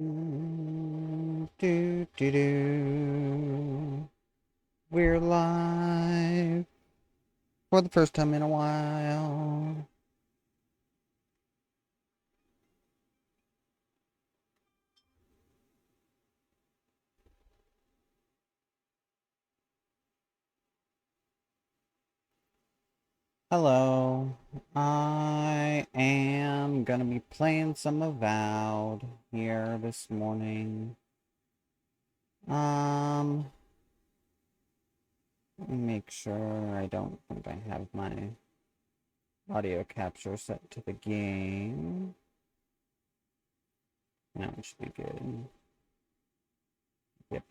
Do, do, do. We're live for the first time in a while. Hello. I am gonna be playing some Avowed here this morning. Let me make sure I don't think I have my audio capture set to the game. That should be good. Yep.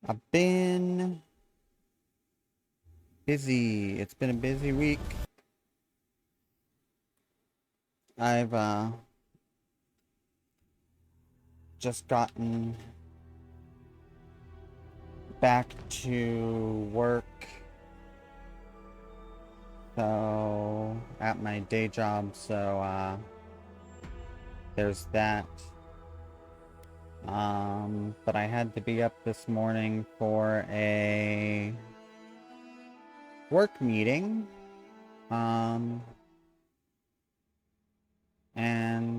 I've been busy. It's been a busy week. I've just gotten back to work. So, at my day job, so there's that. But I had to be up this morning for a work meeting. And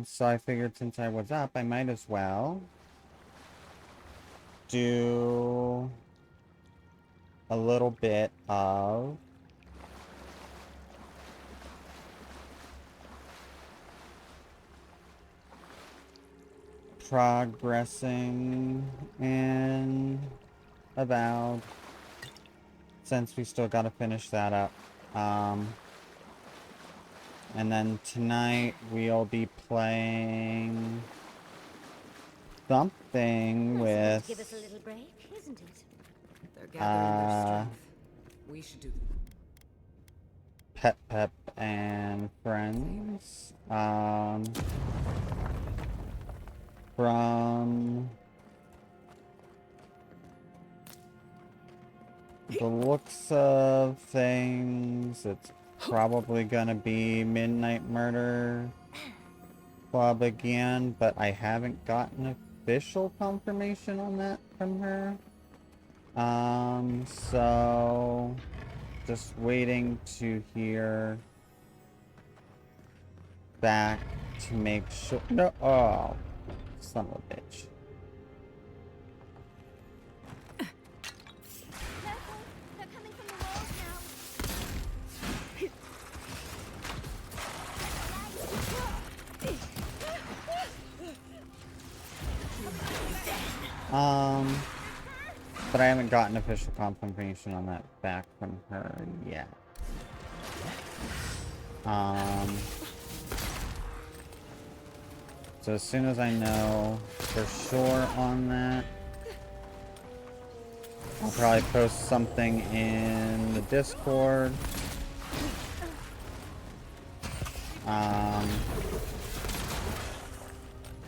so I figured since I was up, I might as well do a little bit of progressing in Avowed, since we still gotta finish that up. And then tonight we'll be playing something with give us a little break, isn't it? They're gathering their strength. We should do Pep and friends. From the looks of things, it's probably gonna be Midnight Murder Club again, but I haven't gotten official confirmation on that from her. So just waiting to hear back to make sure. No, oh, son of a bitch. Careful, they're coming from the walls But I haven't gotten official confirmation on that back from her yet. So as soon as I know for sure on that, I'll probably post something in the Discord.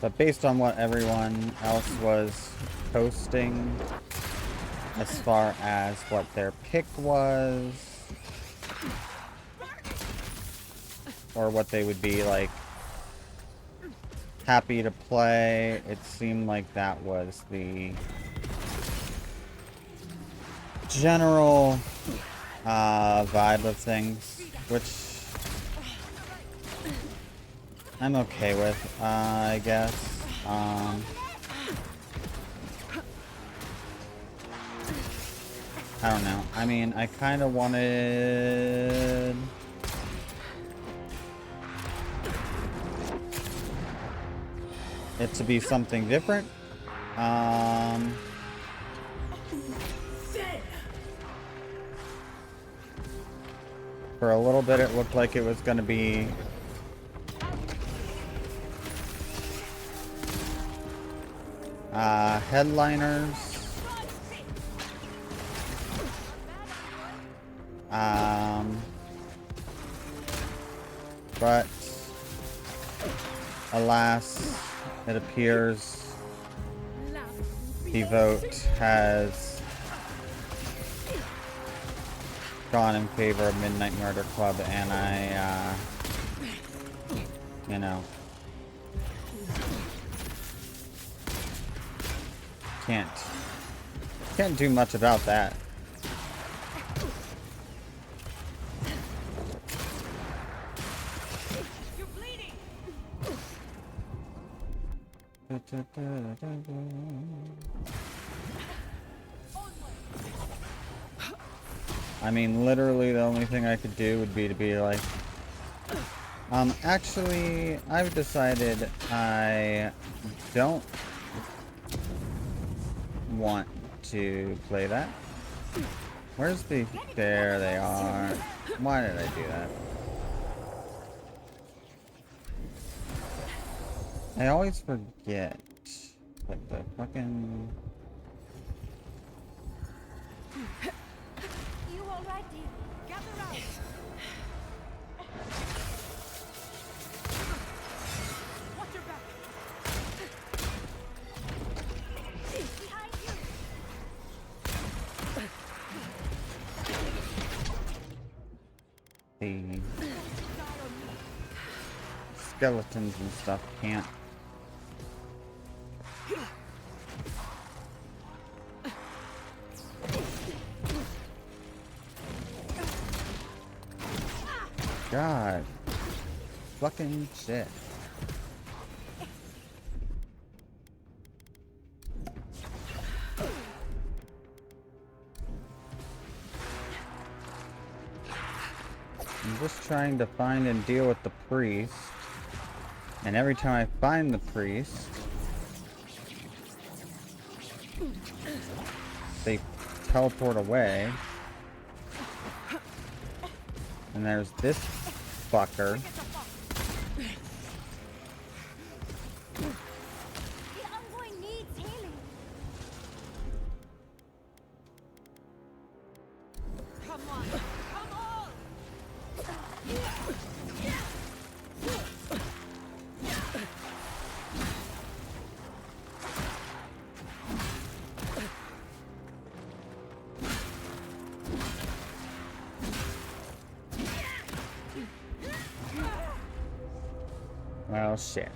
But based on what everyone else was posting, as far as what their pick was, or what they would be like happy to play, it seemed like that was the general vibe of things, which I'm okay with, I guess. I don't know. I mean, I kind of wanted it to be something different. For a little bit, it looked like it was going to be headliners. But alas, it appears the vote has gone in favor of Midnight Murder Club, and I, you know, can't do much about that. You're bleeding. I mean, literally the only thing I could do would be to be like, actually, I've decided I don't want to play that. Where's the... There they are. Why did I do that? I always forget. Like the fucking... You all right, dear? Gather round. Watch your back. Behind you. The skeletons and stuff can't. God. Fucking shit. I'm just trying to find and deal with the priest. And every time I find the priest, they teleport away. And there's this fucker. The envoy needs healing. Come on. Come on. Well, shit.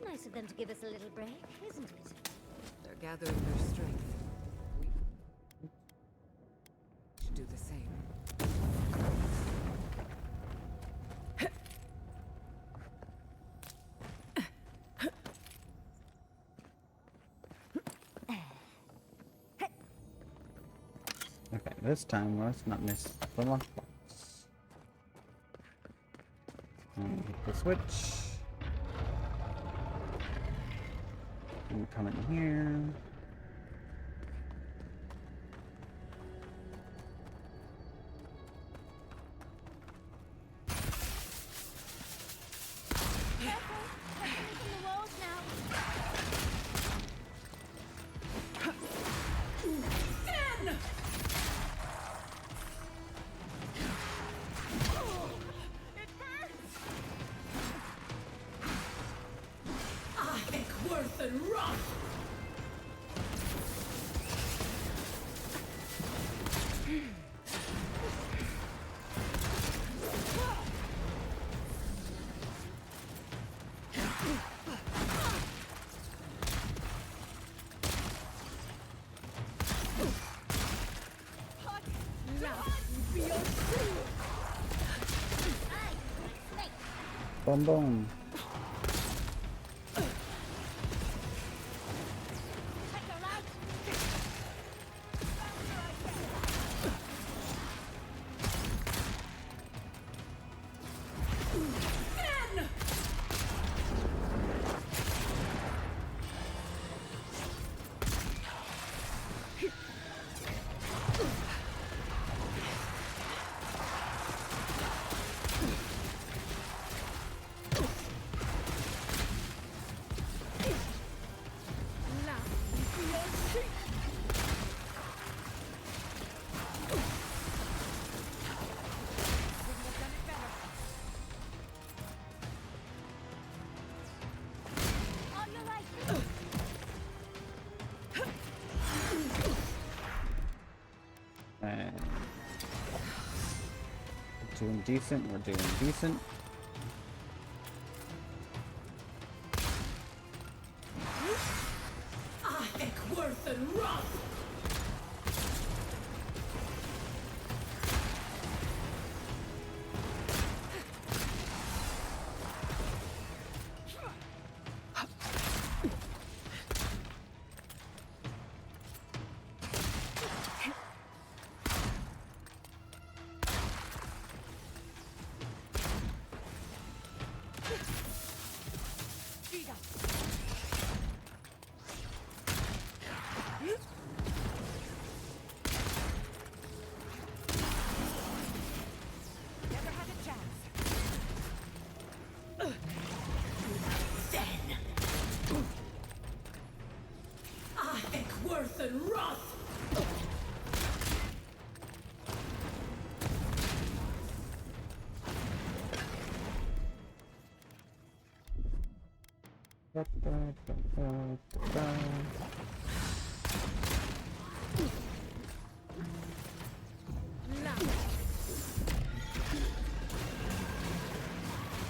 Nice of them to give us a little break, isn't it? They're gathering their strength. We should do the same. Okay, this time let's not miss the lockbox. And hit the switch. And come in here. From the walls now. It hurts. Worth and rough. Boom, boom. And we're doing decent. We're doing decent.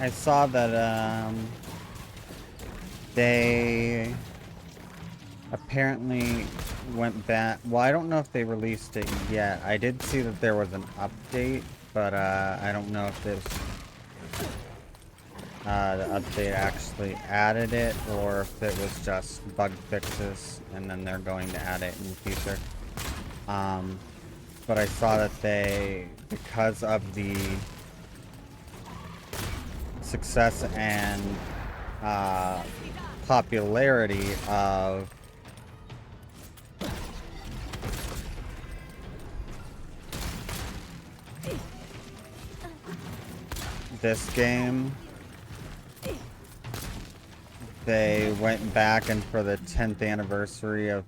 I saw that they apparently went back. Well, I don't know if they released it yet. I did see that there was an update, but I don't know if this the update actually added it or if it was just bug fixes and then they're going to add it in the future. But I saw that they, because of the success and popularity of this game, they went back and for the 10th anniversary of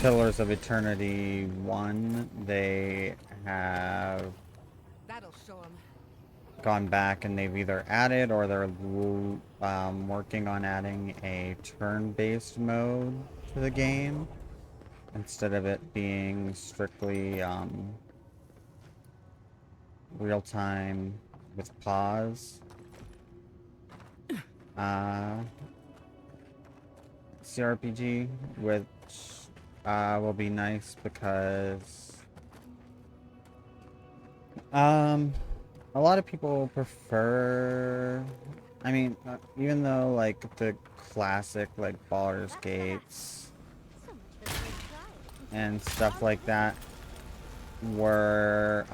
Pillars of Eternity 1, they have That'll show him. gone back and they've either added or they're working on adding a turn-based mode to the game instead of it being strictly real-time with pause. CRPG, which will be nice because a lot of people prefer, I mean, even though like the classic like Baldur's Gates So much for the first try. and stuff like that were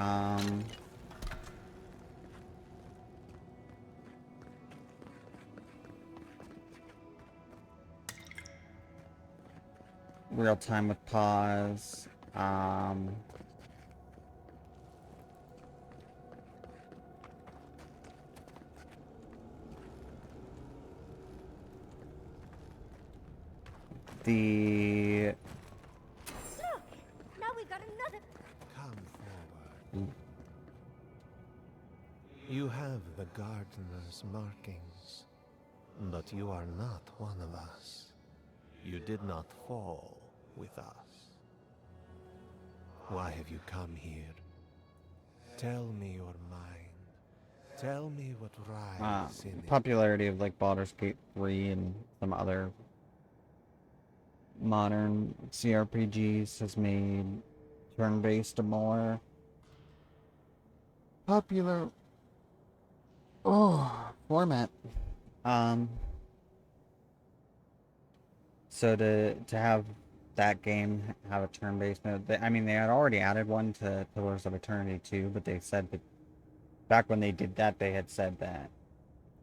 real time with pause, the Look! Now we got another. Come forward. You have the gardener's markings, but you are not one of us. You did not fall with us. Why have you come here? Tell me your mind. Tell me what rides in it. popularity of like Baldur's Gate 3 and some other modern CRPGs has made turn-based more popular format. So to have that game have a turn-based mode, I mean, they had already added one to Pillars of Eternity 2, but they said that back when they did that, they had said that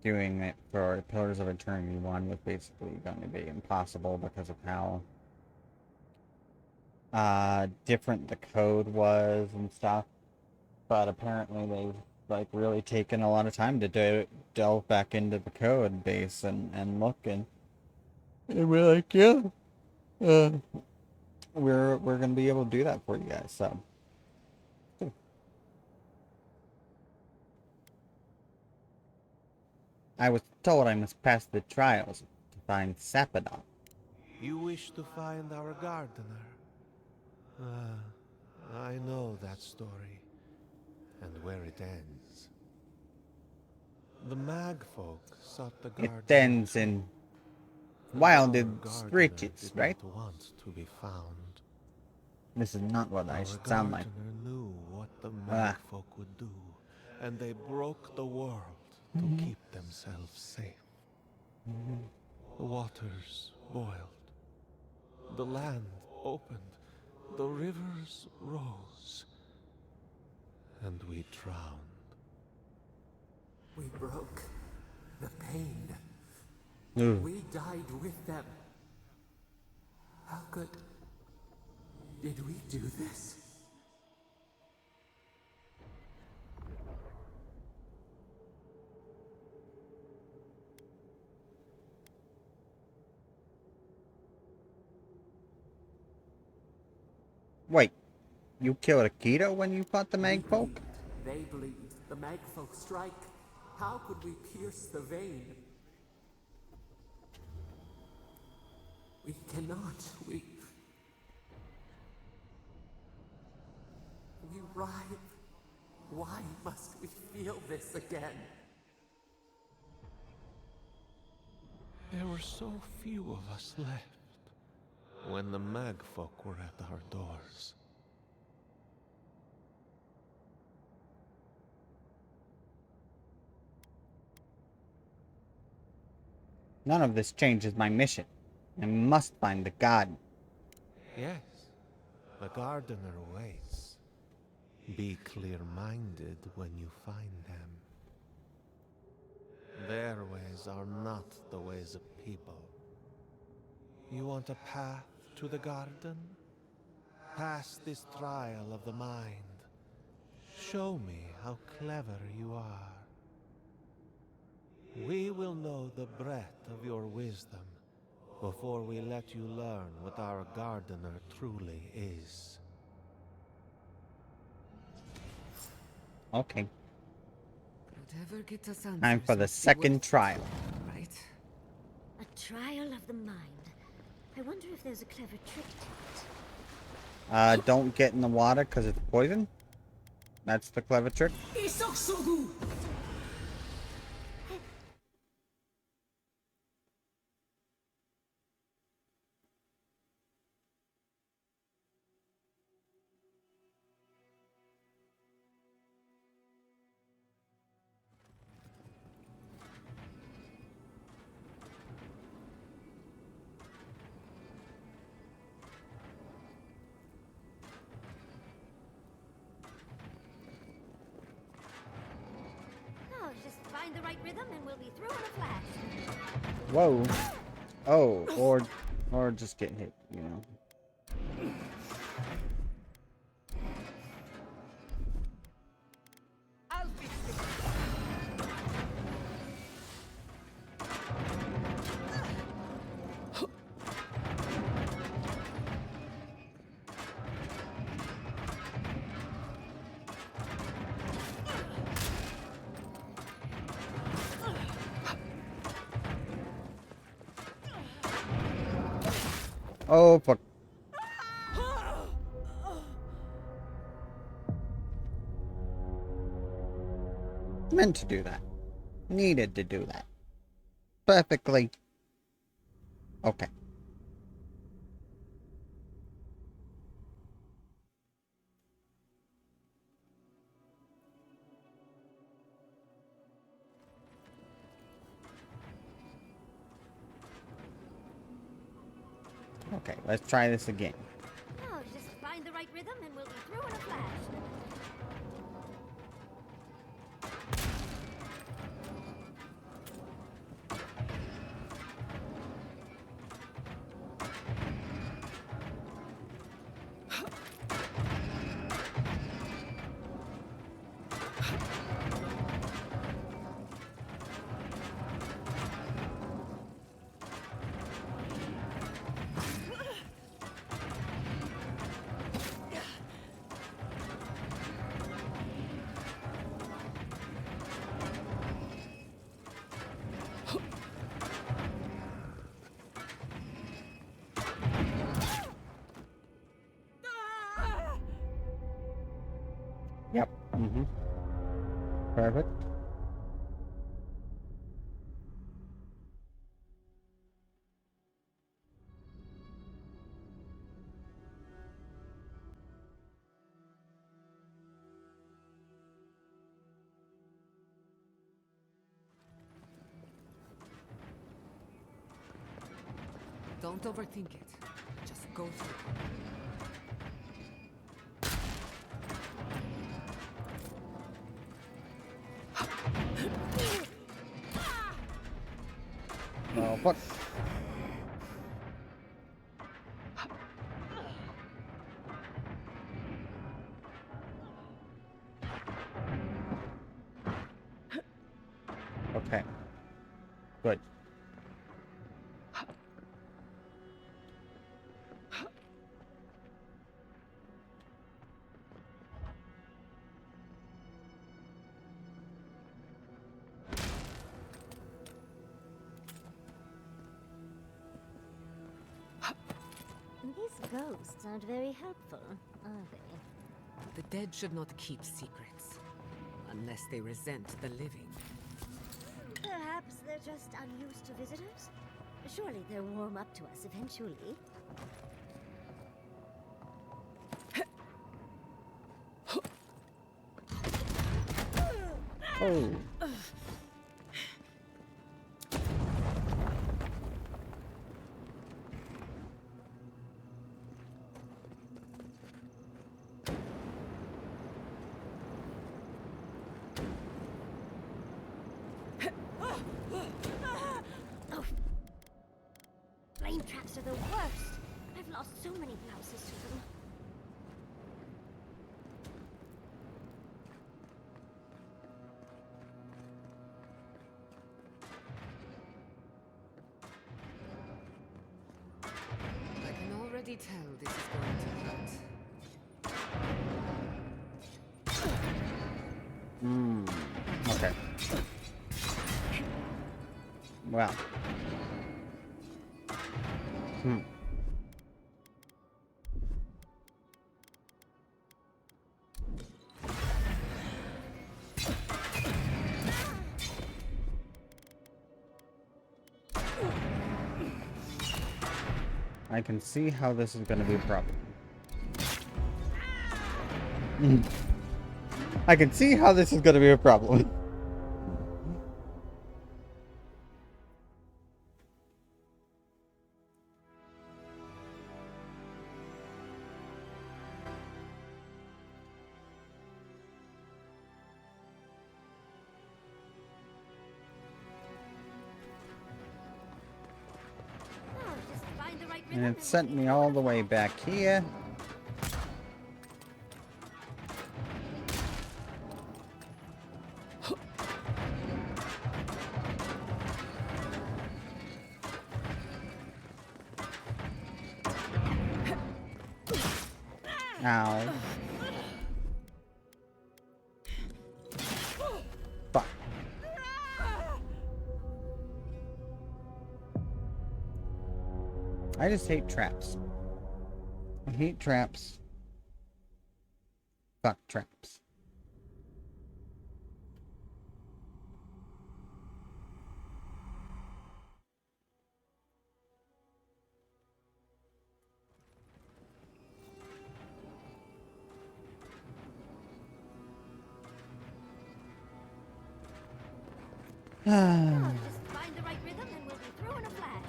doing it for Pillars of Eternity 1 was basically going to be impossible because of how different the code was and stuff. But apparently they've like really taken a lot of time to delve back into the code base and look and we're like, yeah, uh, we're gonna be able to do that for you guys. So I was told I must pass the trials to find Sapadon. You wish to find our gardener? I know that story, and where it ends. The mag folk sought the It gardener ends too, in and wild our gardener stretches, did right? not want to be found. This is not what I Our should sound like. gardener knew what the mag Ah. folk would do, and they broke the world to keep themselves safe. The waters boiled, the land opened, the rivers rose, and we drowned. We broke the pain. Ugh. We died with them. How could... did we do this? Wait, you killed Akito when you fought the We Magfolk? bleed. They bleed. The magfolk strike. How could we pierce the vein? We cannot. We writhe. Why must we feel this again? There were so few of us left when the mag folk were at our doors. None of this changes my mission. I must find the god. Yes, the gardener waits. Be clear-minded when you find them. Their ways are not the ways of people. You want a path to the garden? Pass this trial of the mind. Show me how clever you are. We will know the breadth of your wisdom before we let you learn what our gardener truly is. Okay, Whatever gets us answers time for the must be worth second it, trial. right? A trial of the mind. I wonder if there's a clever trick to it. Don't get in the water because it's poison. That's the clever trick. Oh, just find the right rhythm and we'll be through in a flash. Whoa. Oh, or just get hit, you know. Oh, fuck. Meant to do that. Needed to do that. Perfectly. Okay. Okay, let's try this again. Oh, just find the right rhythm and we'll be through in a flash. Yep. Mm-hmm. Perfect. Don't overthink it. Just go through. Oh, fuck. Okay. Good. These ghosts aren't very helpful, are they? The dead should not keep secrets. Unless they resent the living. Perhaps they're just unused to visitors? Surely they'll warm up to us eventually. Oh. Oh. Flame traps are the worst. I've lost so many blouses to them. I can already tell this is going to hurt. Okay. Well. I can see how this is going to be a problem. I can see how this is going to be a problem. Oh, just find the right And rhythm it sent me all the way back here. Ow. Fuck. I just hate traps. I hate traps. Fuck traps. Oh, just find the right rhythm and we'll be through in a flash.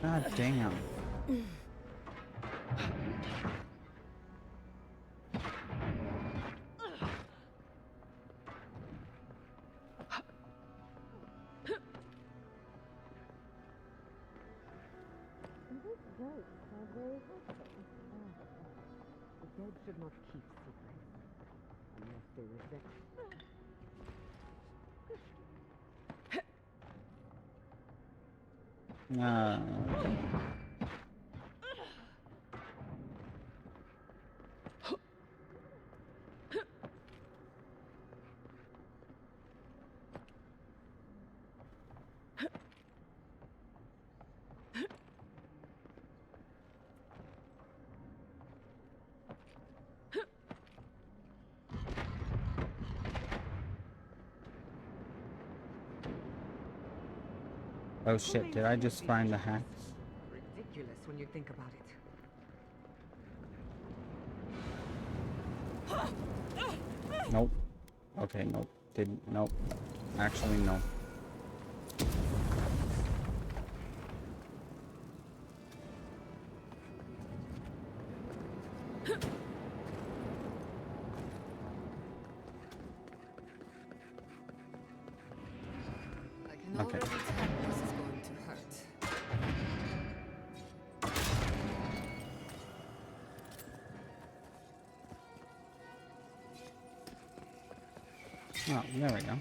God damn. The dead should not keep secrets unless they resent. Okay. Oh shit, did I just find the hacks? Ridiculous when you think about it. Nope. Okay, nope. Didn't. Nope. Actually, no. I can Okay. already tell this is going to hurt. Oh, there we go.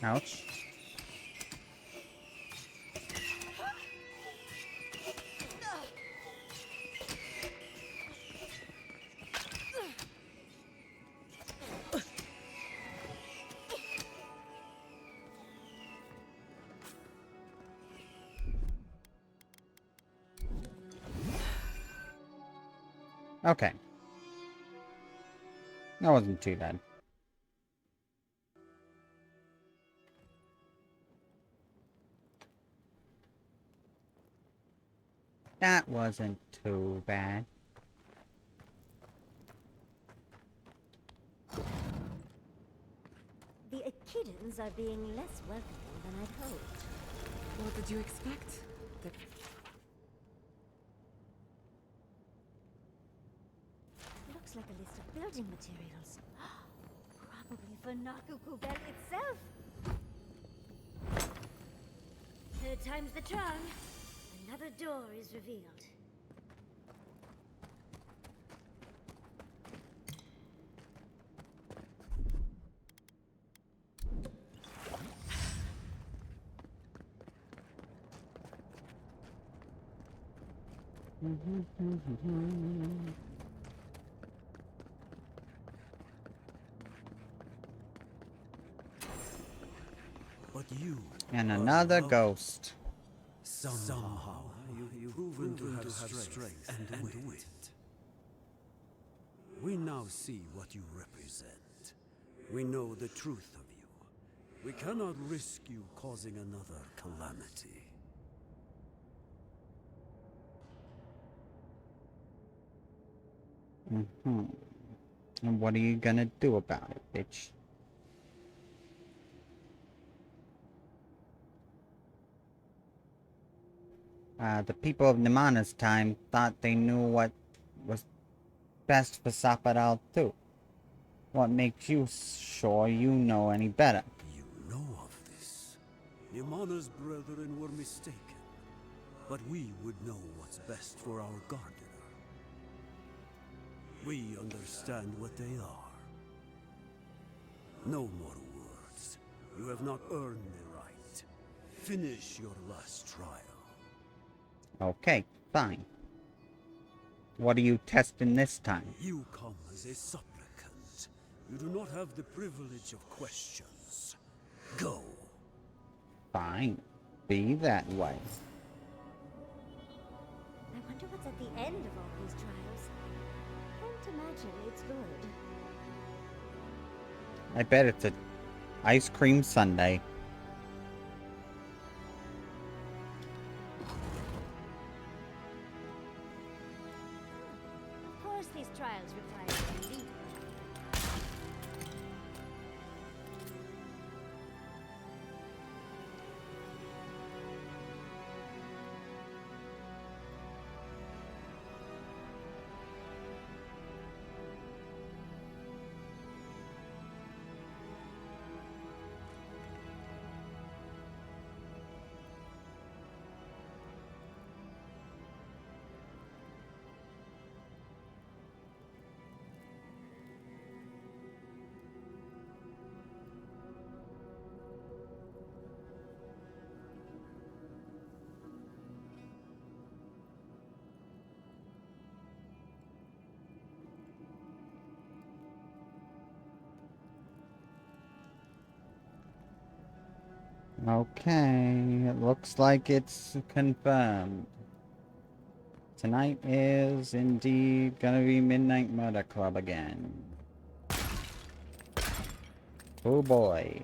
Ouch. Okay. That wasn't too bad. That wasn't too bad. The Echidans are being less welcoming than I'd hoped. What did you expect? The Looks like a list of building materials. Probably for Nakukubel itself. Third time's the charm. Another door is revealed. But you And are another loved. ghost. Somehow you've proven to have strength and wit. We now see what you represent. We know the truth of you. We cannot risk you causing another calamity. And what are you gonna do about it, bitch? The people of Nimana's time thought they knew what was best for Saparal too. What makes you sure you know any better? You know of this. Nimana's brethren were mistaken. But we would know what's best for our gardener. We understand what they are. No more words. You have not earned the right. Finish your last trial. Okay, fine. What are you testing this time? You come as a supplicant. You do not have the privilege of questions. Go. Fine. Be that way. I wonder what's at the end of all these trials. Can't imagine it's good. I bet it's a ice cream sundae. Of course these trials require belief. Okay, it looks like it's confirmed. Tonight is indeed gonna be Midnight Murder Club again. Oh boy.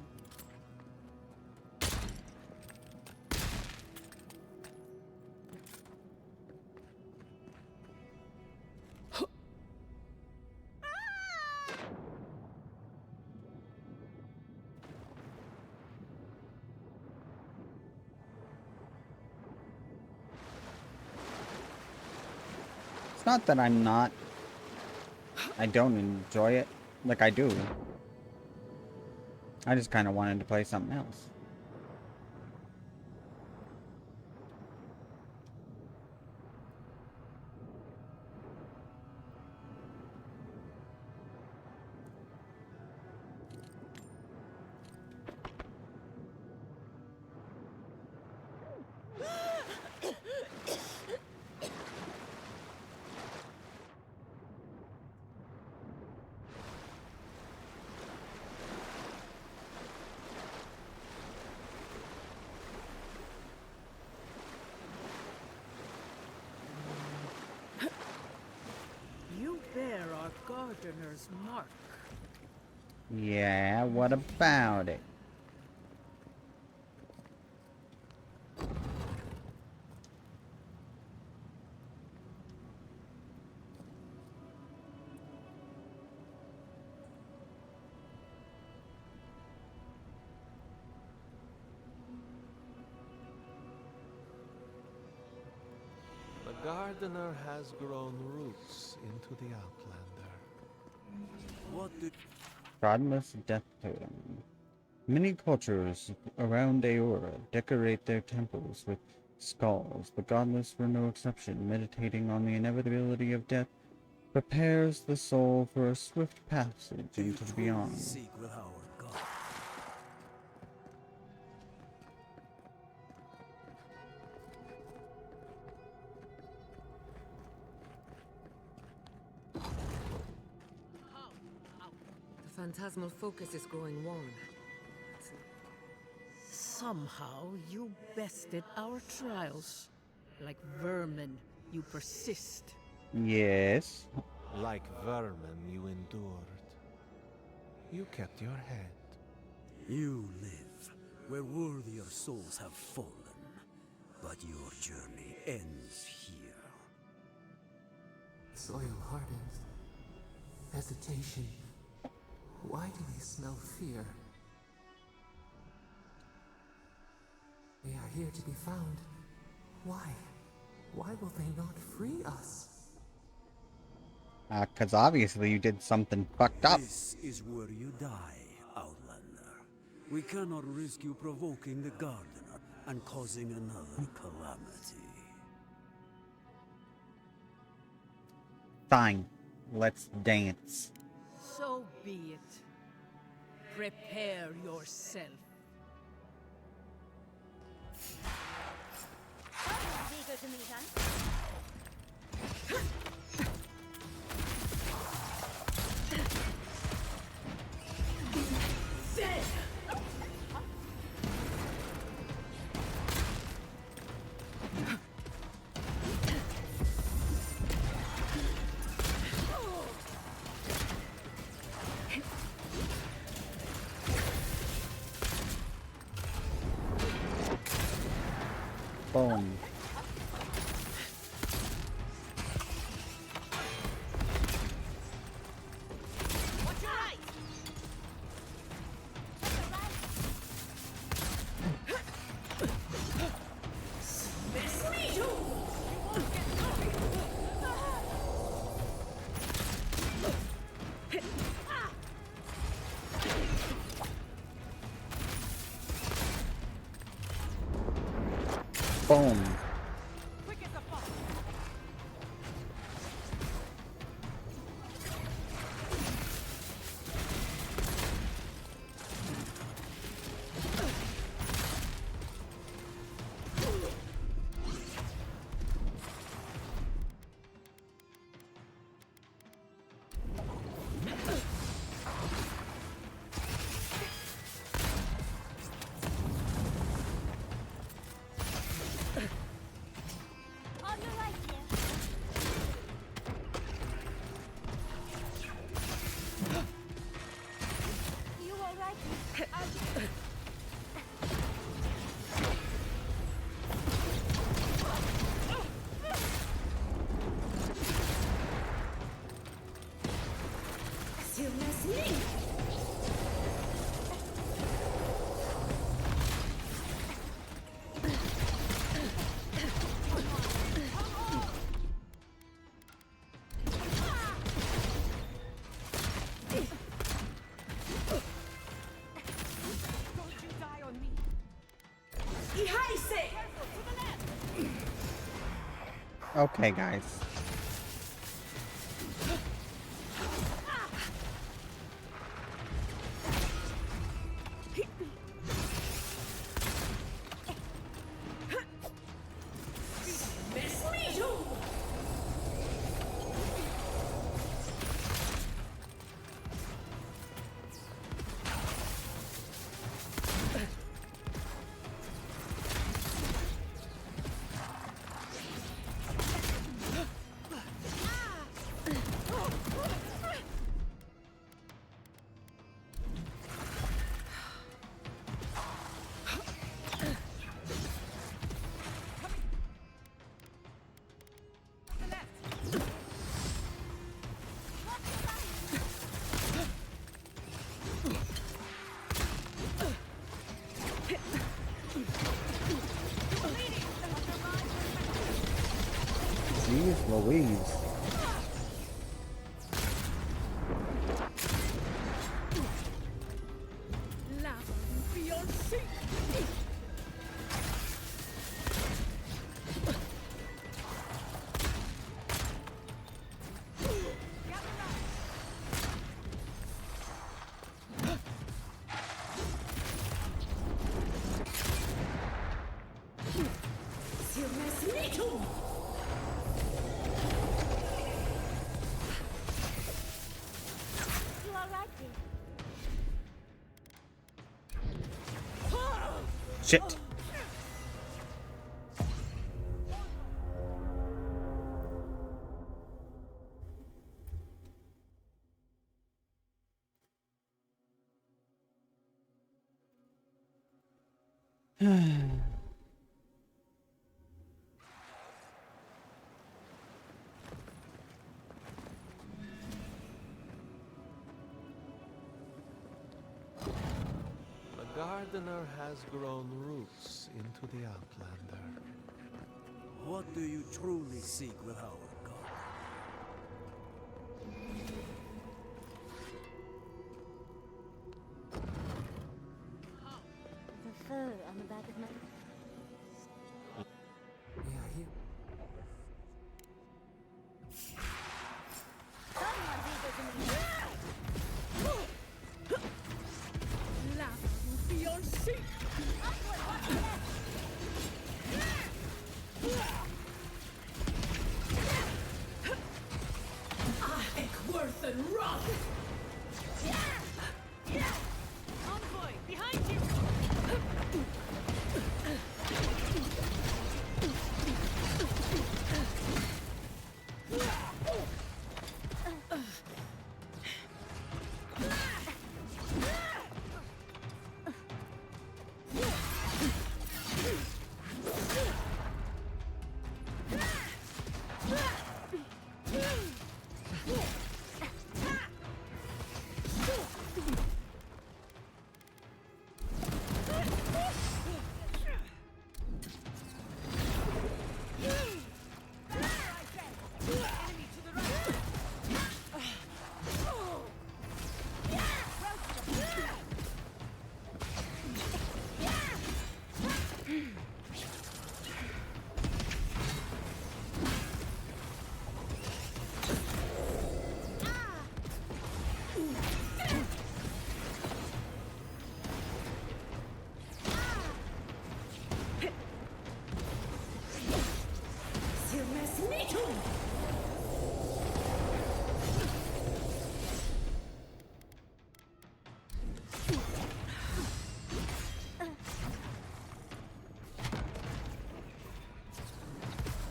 It's not that I don't enjoy it. Like, I do. I just kind of wanted to play something else. You bear our gardener's mark. Yeah, what about it? The gardener has grown roots into the Outlander. What did Godless Death Totem. Many cultures around Aura decorate their temples with skulls. The Godless were no exception. Meditating on the inevitability of death prepares the soul for a swift passage do you into the truly beyond. seek with our God? The phantasmal focus is growing worn. Somehow you bested our trials. Like vermin, you persist. Yes. Like vermin, you endured. You kept your head. You live where worthier souls have fallen, but your journey ends here. Soil hardens. Hesitation. Why do they smell fear? They are here to be found. Why? Why will they not free us? 'Cause obviously you did something fucked up. This is where you die, Outlander. We cannot risk you provoking the Gardener and causing another calamity. Fine. Let's dance. So be it. Prepare yourself. Eager to meet us? Boom. Boom. Okay, guys. Jeez Louise. Shit. The gardener has grown roots into the Outlander. What do you truly seek with our god? The fur on the back of my... Yeah, he... Someone leave this in the... Worth and run! Envoy, behind you!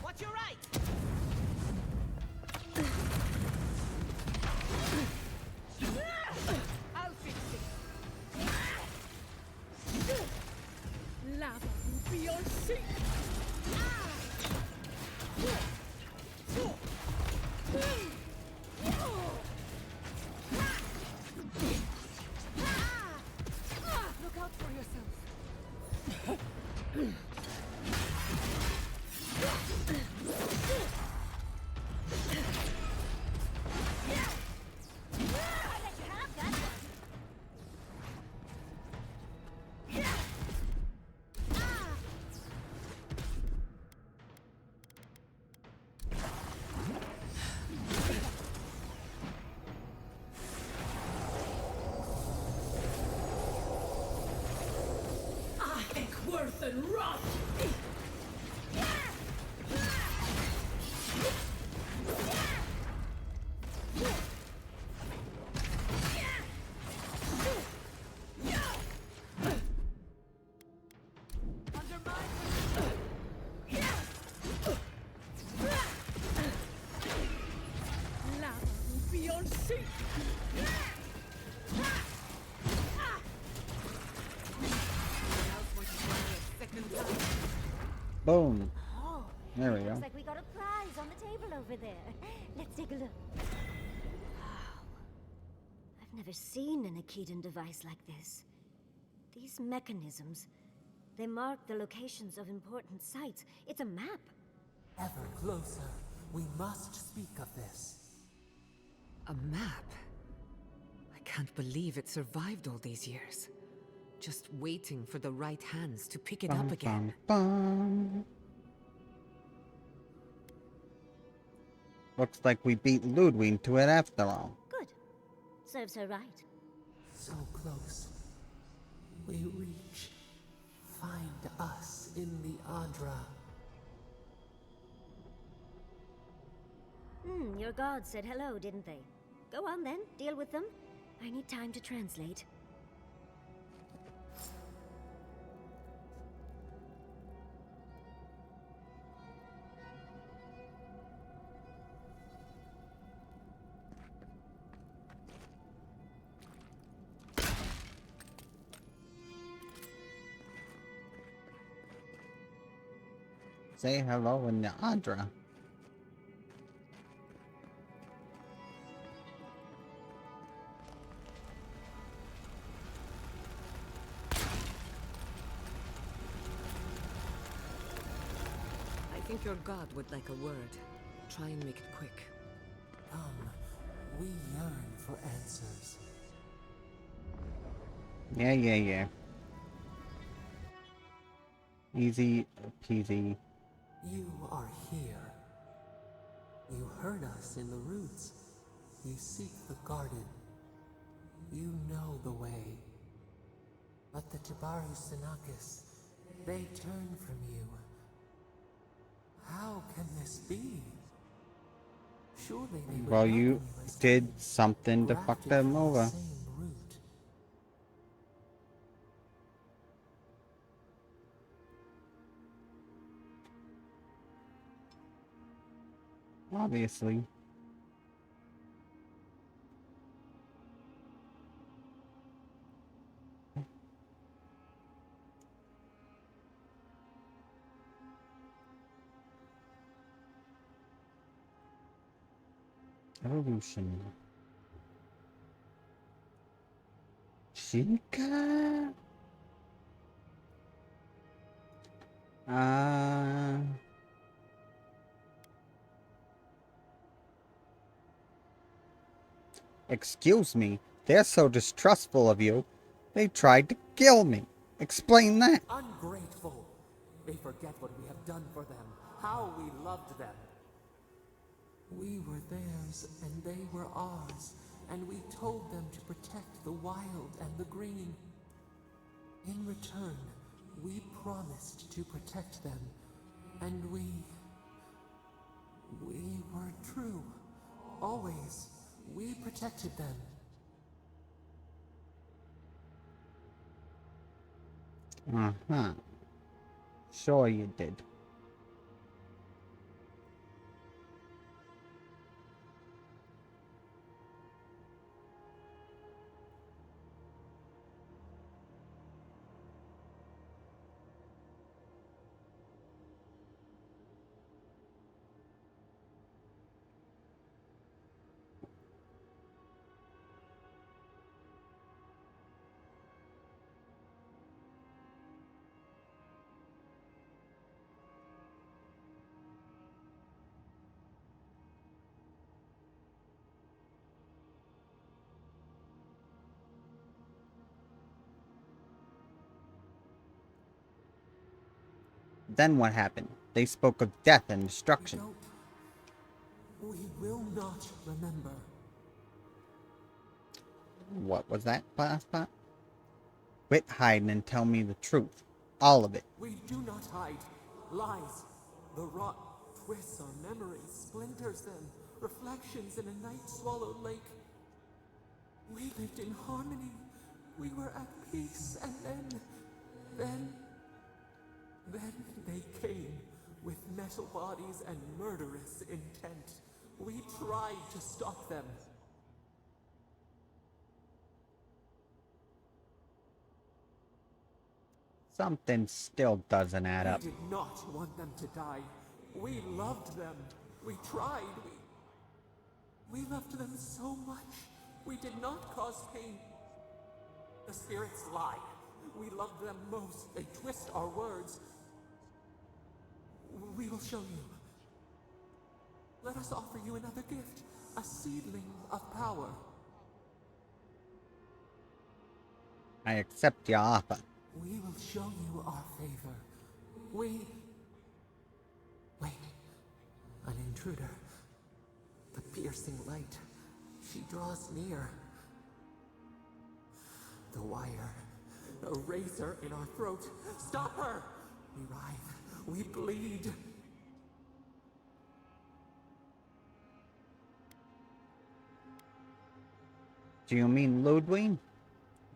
Watch your right! I'll fix it. Lava will be your seat. Boom. Oh, There we it looks go. like we got a prize on the table over there. Let's take a look. Wow. I've never seen an Akedan device like this. These mechanisms, they mark the locations of important sites. It's a map. Ever closer. We must speak of this. A map? I can't believe it survived all these years. Just waiting for the right hands to pick it up again. Bum. Looks like we beat Ludwig to it after all. Good. Serves her right. So close. We reach. Find us in the Adra. Your gods said hello, didn't they? Go on then, deal with them. I need time to translate. Say hello in the Adra. I think your god would like a word. Try and make it quick. Come. We yearn for answers. Yeah. Easy peasy. You are here. You heard us in the roots. You seek the garden. You know the way. But the Tabaru Sinakis, they turn from you. How can this be? Surely they would Well, welcome you as did kin, something to fuck grafted them from the over. same root. Obviously. Evolution. Chica? Excuse me. They're so distrustful of you. They tried to kill me. Explain that. Ungrateful. They forget what we have done for them, how we loved them. We were theirs and they were ours, and we told them to protect the wild and the green. In return, we promised to protect them, and we were true. Always. We protected them. Uh-huh. Sure you did. Then what happened? They spoke of death and destruction. We will not remember. What was that last part? Quit hiding and tell me the truth. All of it. We do not hide. Lies. The rot twists our memories, splinters them. Reflections in a night-swallowed lake. We lived in harmony. We were at peace, and then they came with metal bodies and murderous intent. We tried to stop them. Something still doesn't add up. We did not want them to die. We loved them. We tried. We loved them so much. We did not cause pain. The spirits lie. We love them most. They twist our words. We will show you. Let us offer you another gift. A seedling of power. I accept your offer. We will show you our favor. Wait. An intruder. The piercing light. She draws near. The wire. A razor in our throat. Stop her! We writhe. We bleed. Do you mean Ludwig?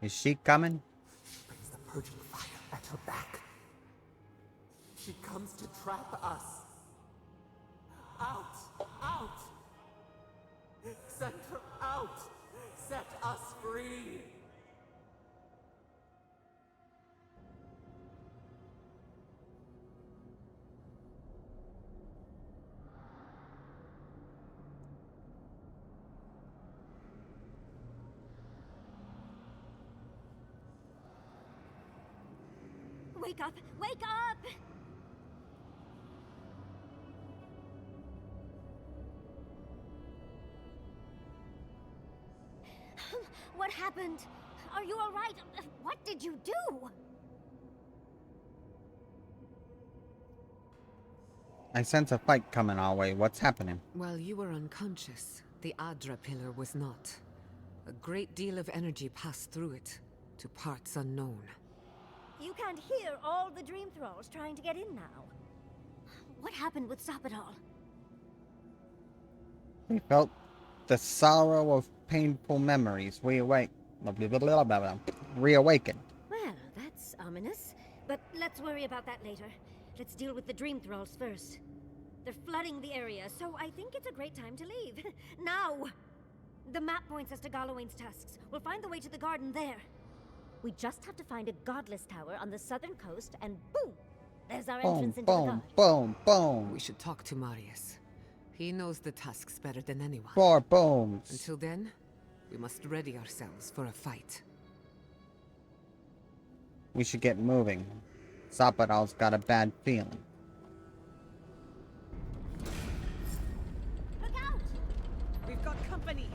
Is she coming? She brings the purging fire at her back. She comes to trap us. Out! Out! Send her out! Set us free! Wake up! Wake up! What happened? Are you all right? What did you do? I sense a fight coming our way. What's happening? While you were unconscious, the Adra pillar was not. A great deal of energy passed through it, to parts unknown. You can't hear all the dream thralls trying to get in now. What happened with Sapidal? We felt the sorrow of painful memories reawakened. Well, that's ominous. But let's worry about that later. Let's deal with the dream thralls first. They're flooding the area, so I think it's a great time to leave. Now! The map points us to Galawain's tusks. We'll find the way to the garden there. We just have to find a godless tower on the southern coast, and boom! There's our entrance into the Boom, god. boom, boom. We should talk to Marius. He knows the tusks better than anyone. 4 booms. Until then, we must ready ourselves for a fight. We should get moving. Sapidal's got a bad feeling. Look out! We've got company.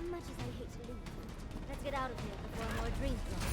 Much as I hate to leave, let's get out of here before more dream thralls.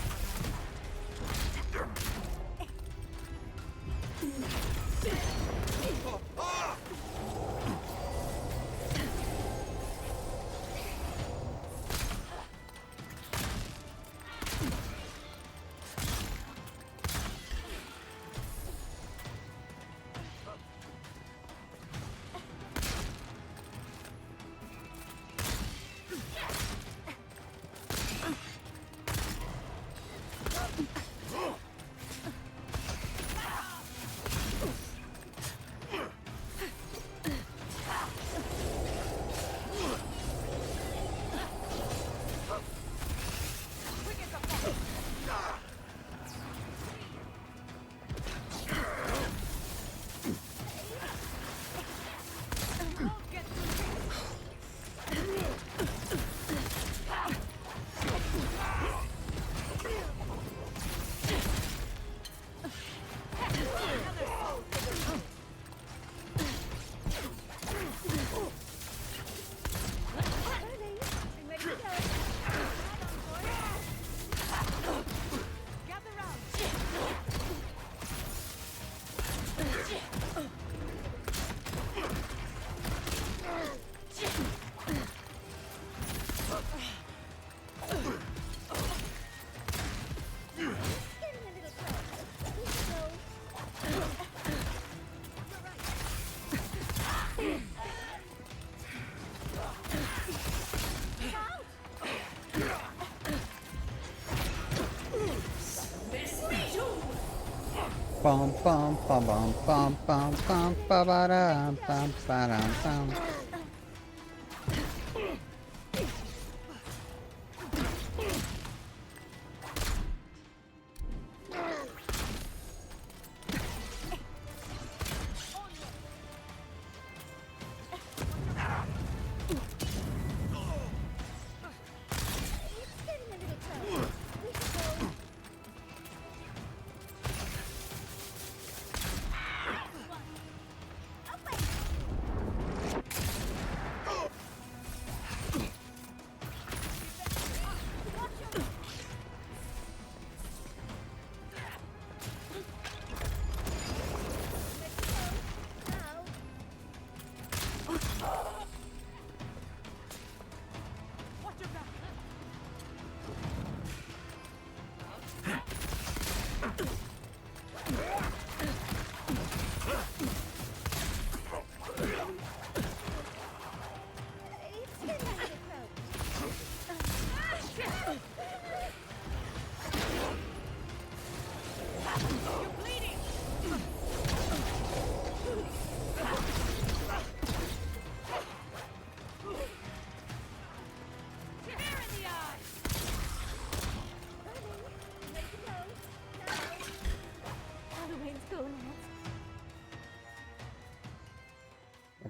Bum bum bum bum bum bum bum ba ba da bum ba dum bum.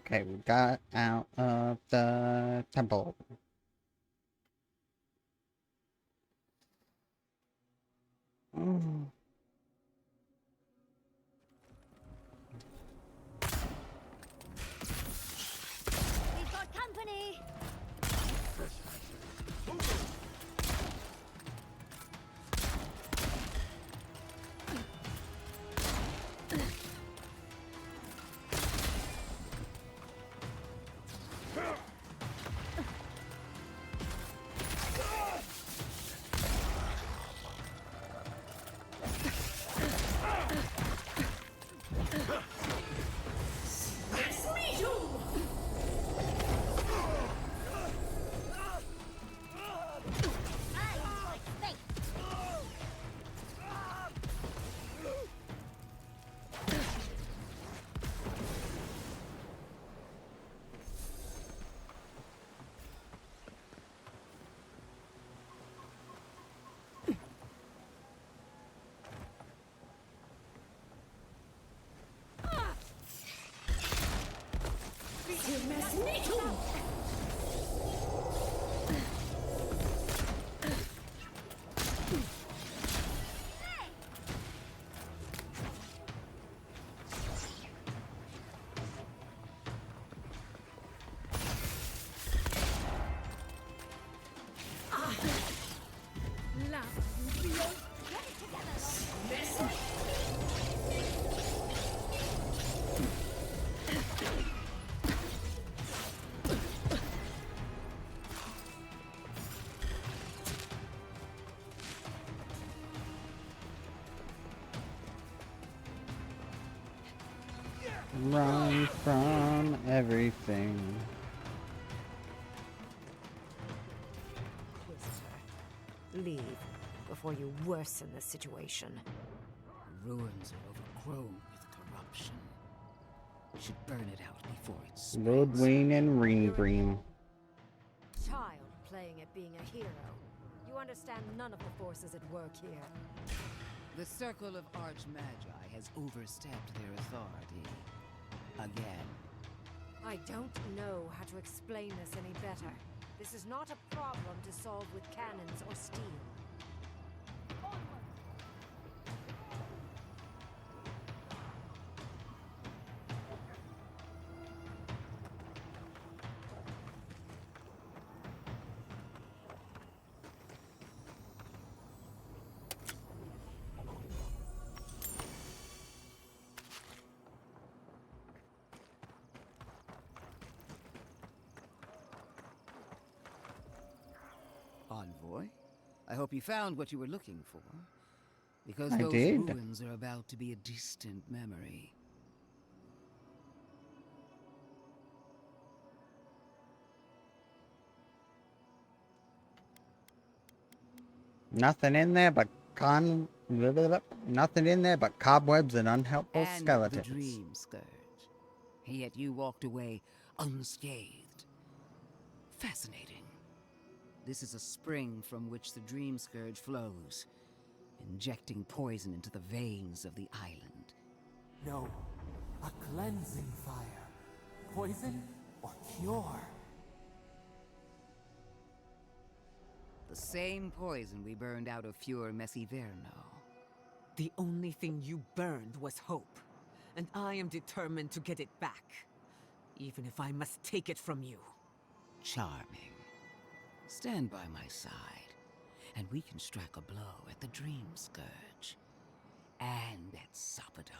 Okay, we got out of the temple. Mm. We've got company! Run from everything. Inquisitor, leave before you worsen the situation. Ruins are overgrown with corruption. Should burn it out before it spreads. Roadwing and Ring Green. Child playing at being a hero. You understand none of the forces at work here. The Circle of Archmagi has overstepped their authority. Again. I don't know how to explain this any better. This is not a problem to solve with cannons or steel. Envoy, I hope you found what you were looking for. Because I those did. ruins are about to be a distant memory. Nothing in there but nothing in there but cobwebs and unhelpful And skeletons. the Dream Scourge. Yet you walked away unscathed. Fascinating. This is a spring from which the Dream Scourge flows, injecting poison into the veins of the island. No, a cleansing fire. Poison or cure? The same poison we burned out of Fur Messiverno. The only thing you burned was hope, and I am determined to get it back, even if I must take it from you. Charming. Stand by my side, and we can strike a blow at the Dream Scourge. And at Sopadol.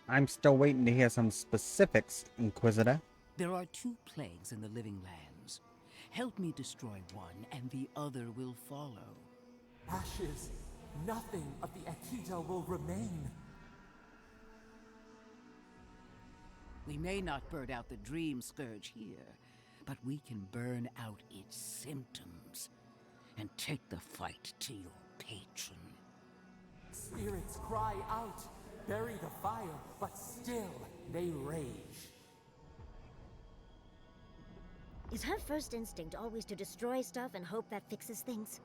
I'm still waiting to hear some specifics, Inquisitor. There are 2 plagues in the Living Lands. Help me destroy one, and the other will follow. Ashes. Nothing of the Akita will remain. We may not burn out the Dream Scourge here, but we can burn out its symptoms and take the fight to your patron. Spirits cry out, bury the fire, but still they rage. Is her first instinct always to destroy stuff and hope that fixes things?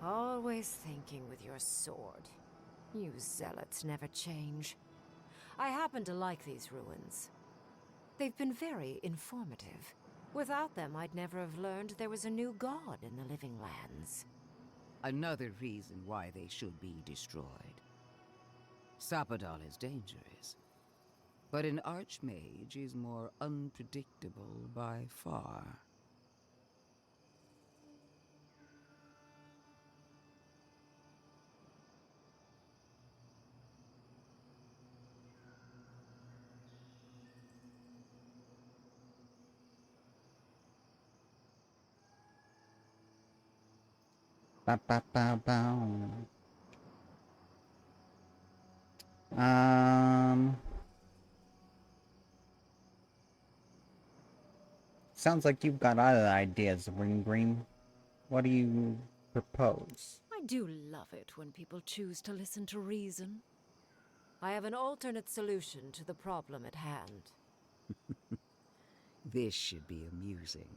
Always thinking with your sword. You zealots never change. I happen to like these ruins. They've been very informative. Without them, I'd never have learned there was a new god in the Living Lands. Another reason why they should be destroyed. Sapadal is dangerous, but an archmage is more unpredictable by far. Ba ba ba ba. Sounds like you've got other ideas, Ring Green. What do you propose? I do love it when people choose to listen to reason. I have an alternate solution to the problem at hand. This should be amusing.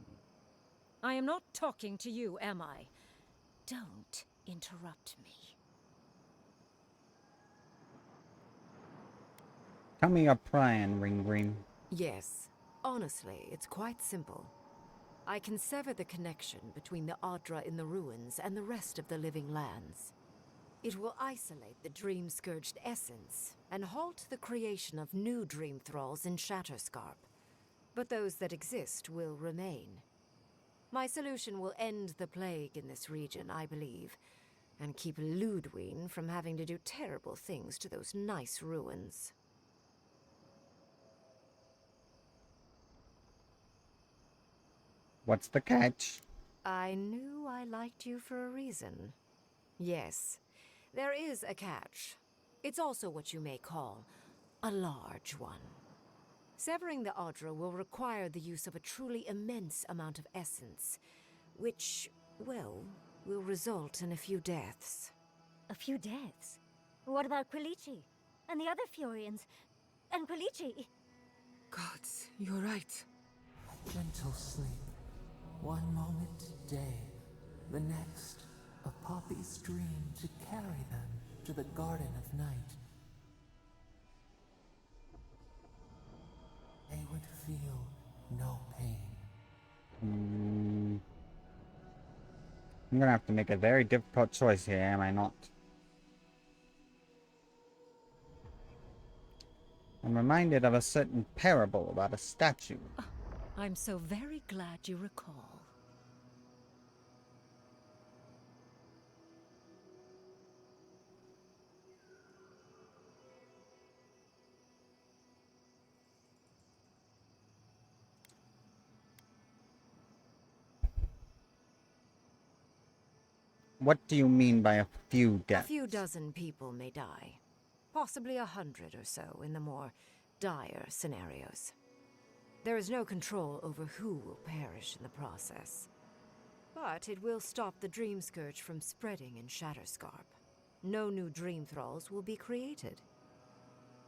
I am not talking to you, am I? Don't interrupt me. Tell me your plan, Ring Green. Yes. Honestly, it's quite simple. I can sever the connection between the Adra in the ruins and the rest of the Living Lands. It will isolate the dream-scourged essence and halt the creation of new dream thralls in Shatterscarp. But those that exist will remain. My solution will end the plague in this region, I believe, and keep Ludwine from having to do terrible things to those nice ruins. What's the catch? I knew I liked you for a reason. Yes, there is a catch. It's also what you may call a large one. Severing the Adra will require the use of a truly immense amount of essence, which, well, will result in a few deaths. A few deaths? What about Quilici? And the other Furians? And Quilici? Gods, you're right. Gentle sleep. One moment day, the next, a poppy's dream to carry them to the Garden of Night. They would feel no pain. I'm gonna have to make a very difficult choice here, am I not? I'm reminded of a certain parable about a statue. I'm so very glad you recall. What do you mean by a few A deaths? few dozen people may die. Possibly 100 or so in the more dire scenarios. There is no control over who will perish in the process. But it will stop the Dream Scourge from spreading in Shatterscarp. No new Dream Thralls will be created.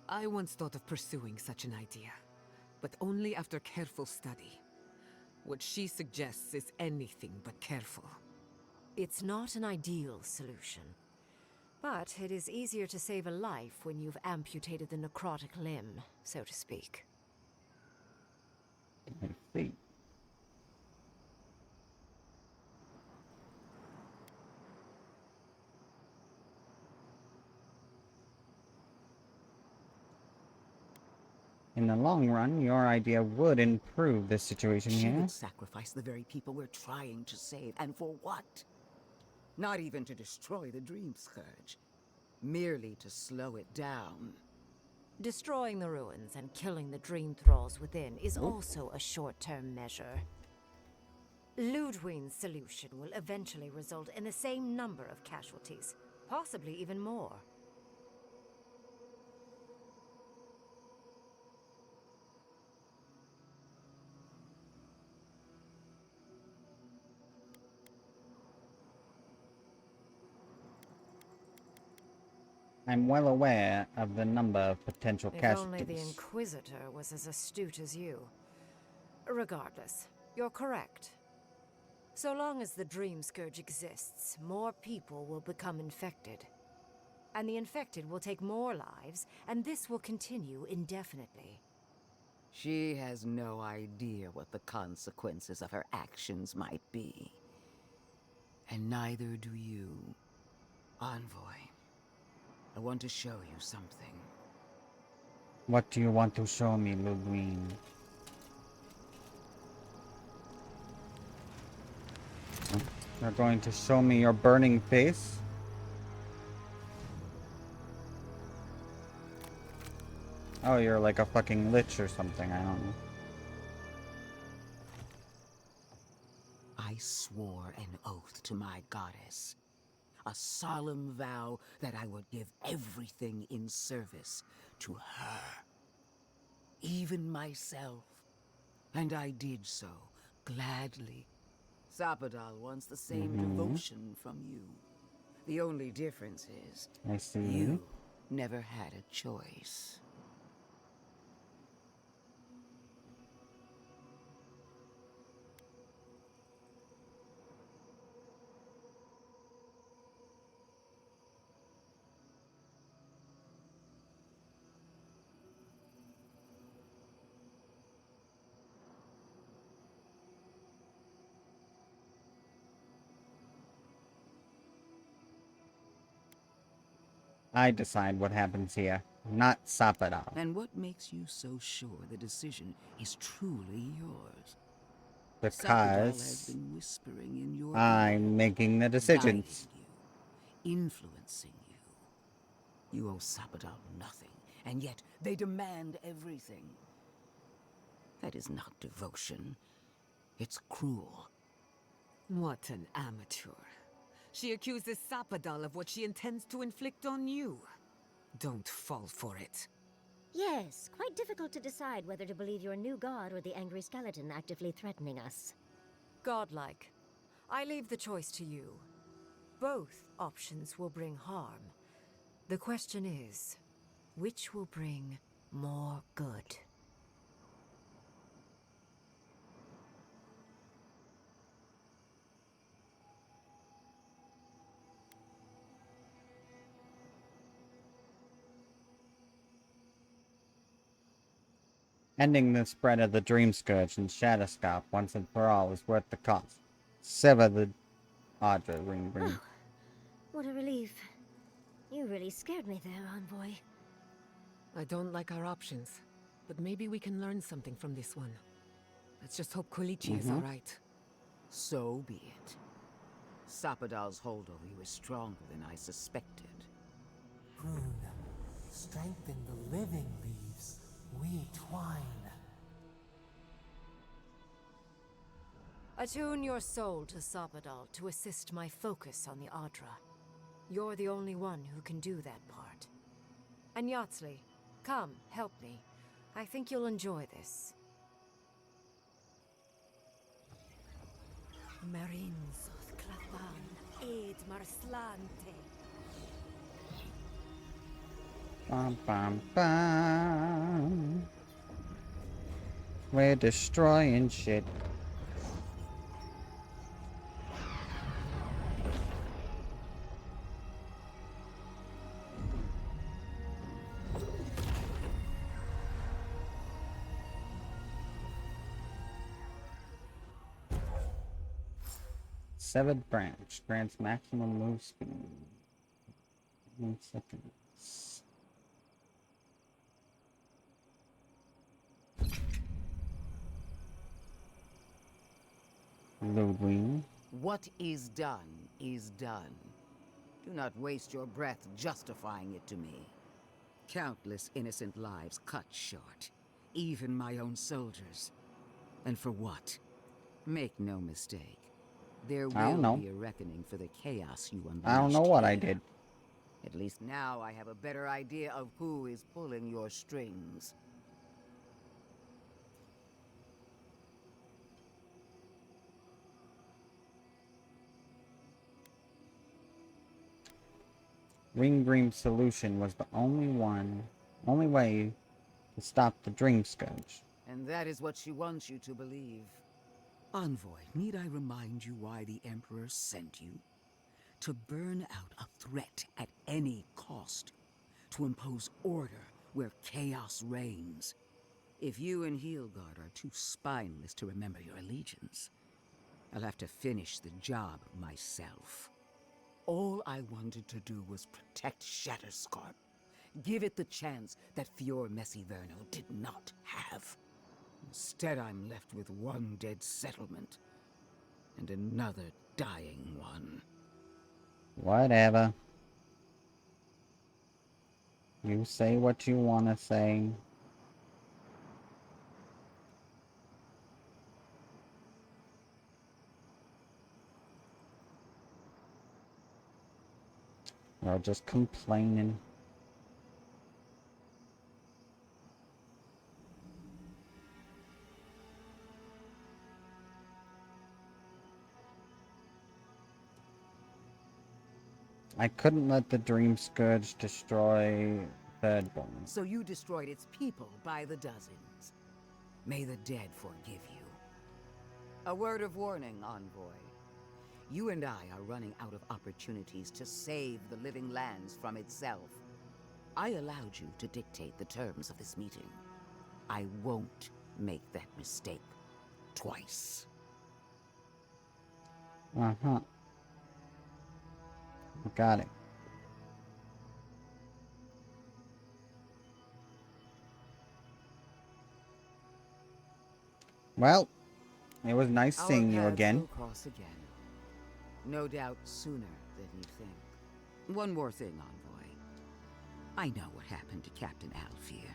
I once thought of pursuing such an idea, but only after careful study. What she suggests is anything but careful. It's not an ideal solution. But it is easier to save a life when you've amputated the necrotic limb, so to speak. I see. In the long run, your idea would improve the situation She here. would sacrifice the very people we're trying to save, and for what? Not even to destroy the Dream Scourge. Merely to slow it down. Destroying the ruins and killing the Dream Thralls within is also a short-term measure. Ludwine's solution will eventually result in the same number of casualties, possibly even more. I'm well aware of the number of potential If only the casualties. Inquisitor was as astute as you. Regardless, you're correct. So long as the Dream Scourge exists, more people will become infected. And the infected will take more lives, and this will continue indefinitely. She has no idea what the consequences of her actions might be. And neither do you. Envoy, I want to show you something. What do you want to show me, Ludwig? You're going to show me your burning face? Oh, you're like a fucking lich or something, I don't know. I swore an oath to my goddess. A solemn vow that I would give everything in service to her. Even myself. And I did so, gladly. Sapadal wants the same devotion from you. The only difference is, I see. you never had a choice. I decide what happens here, not Sapadal. And what makes you so sure the decision is truly yours? Sapadal has Because been whispering in your ear, I'm making the guiding decisions. you, influencing you. You owe Sapadal nothing, and yet they demand everything. That is not devotion. It's cruel. What an amateur. She accuses Sapadal of what she intends to inflict on you. Don't fall for it. Yes, quite difficult to decide whether to believe your new god or the angry skeleton actively threatening us. Godlike. I leave the choice to you. Both options will bring harm. The question is, which will bring more good? Ending the spread of the Dream Scourge and Shadowscarp once and for all is worth the cost. Sever the Audra ring. Oh, what a relief. You really scared me there, Envoy. I don't like our options, but maybe we can learn something from this one. Let's just hope Kolichi is alright. So be it. Sapadal's hold over you is stronger than I suspected. Rune, strengthen the living leaves. We twine. Attune your soul to Sapadal to assist my focus on the Adra. You're the only one who can do that part. And Yatsley, come, help me. I think you'll enjoy this. Marinzoth Klapan, Ed Marslante. Bum, bum, bum. We're destroying shit. Severed branch grants maximum move speed. 1 seconds. Ludwig. What is done is done. Do not waste your breath justifying it to me. Countless innocent lives cut short. Even my own soldiers. And for what? Make no mistake. There I don't will know. be a reckoning for the chaos you unleashed. I don't know what I here. did. At least now I have a better idea of who is pulling your strings. Ringrim's solution was the only way to stop the Dream Scourge. And that is what she wants you to believe. Envoy, need I remind you why the Emperor sent you? To burn out a threat at any cost. To impose order where chaos reigns. If you and Heelgard are too spineless to remember your allegiance, I'll have to finish the job myself. All I wanted to do was protect Shatterscarp. Give it the chance that Fior Messiverno did not have. Instead, I'm left with one dead settlement. And another dying one. Whatever. You say what you want to say. Or just complaining. I couldn't let the Dream Scourge destroy Thirdborn. So you destroyed its people by the dozens. May the dead forgive you. A word of warning, Envoy. You and I are running out of opportunities to save the living lands from itself. I allowed you to dictate the terms of this meeting. I won't make that mistake twice. Uh-huh. Got it. Well, it was nice seeing you again. Will cross again. No doubt sooner than you think. One more thing, Envoy. I know what happened to Captain Alfear.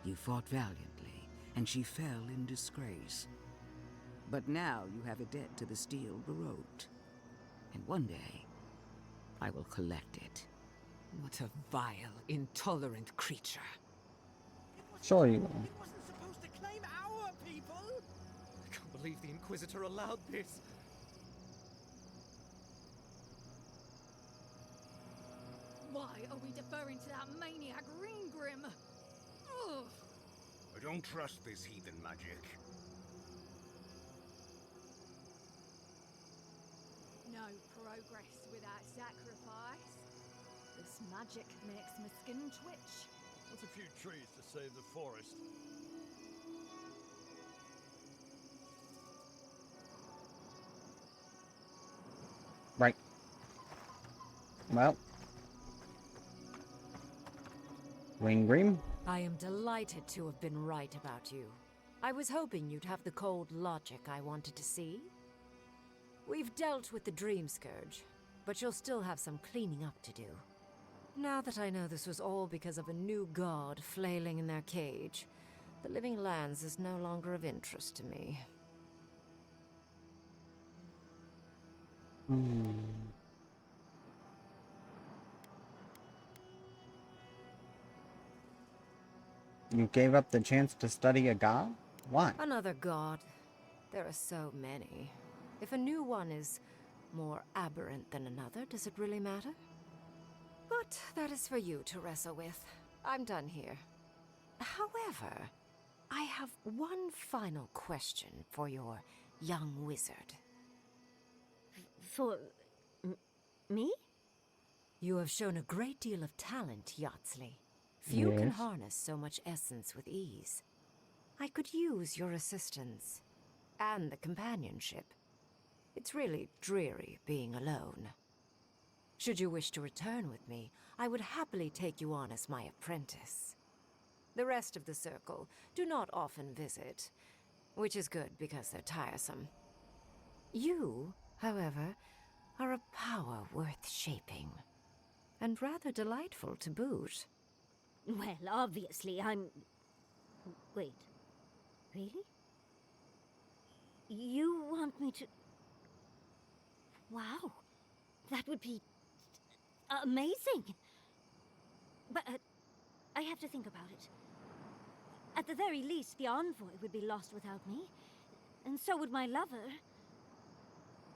You fought valiantly, and she fell in disgrace. But now you have a debt to the Steel Baroque. And one day, I will collect it. What a vile, intolerant creature. Sure you will. It wasn't supposed to claim our people! I can't believe the Inquisitor allowed this. Why are we deferring to that maniac Ringgrim? Ugh. I don't trust this heathen magic. No progress without sacrifice. This magic makes my skin twitch. What's a few trees to save the forest? Right. Well. Ringrim? I am delighted to have been right about you. I was hoping you'd have the cold logic I wanted to see. We've dealt with the Dream Scourge, but you'll still have some cleaning up to do. Now that I know this was all because of a new god flailing in their cage, the Living Lands is no longer of interest to me. You gave up the chance to study a god? Why? Another god. There are so many. If a new one is more aberrant than another, does it really matter? But that is for you to wrestle with. I'm done here. However, I have one final question for your young wizard. For... me? You have shown a great deal of talent, Yatsley. Few can Yes. harness so much essence with ease. I could use your assistance. And the companionship. It's really dreary being alone. Should you wish to return with me, I would happily take you on as my apprentice. The rest of the circle do not often visit, which is good because they're tiresome. You, however, are a power worth shaping, and rather delightful to boot. Well, obviously, I'm... Wait. Really? You want me to... Wow. That would be... amazing! But I have to think about it. At the very least, the Envoy would be lost without me. And so would my lover.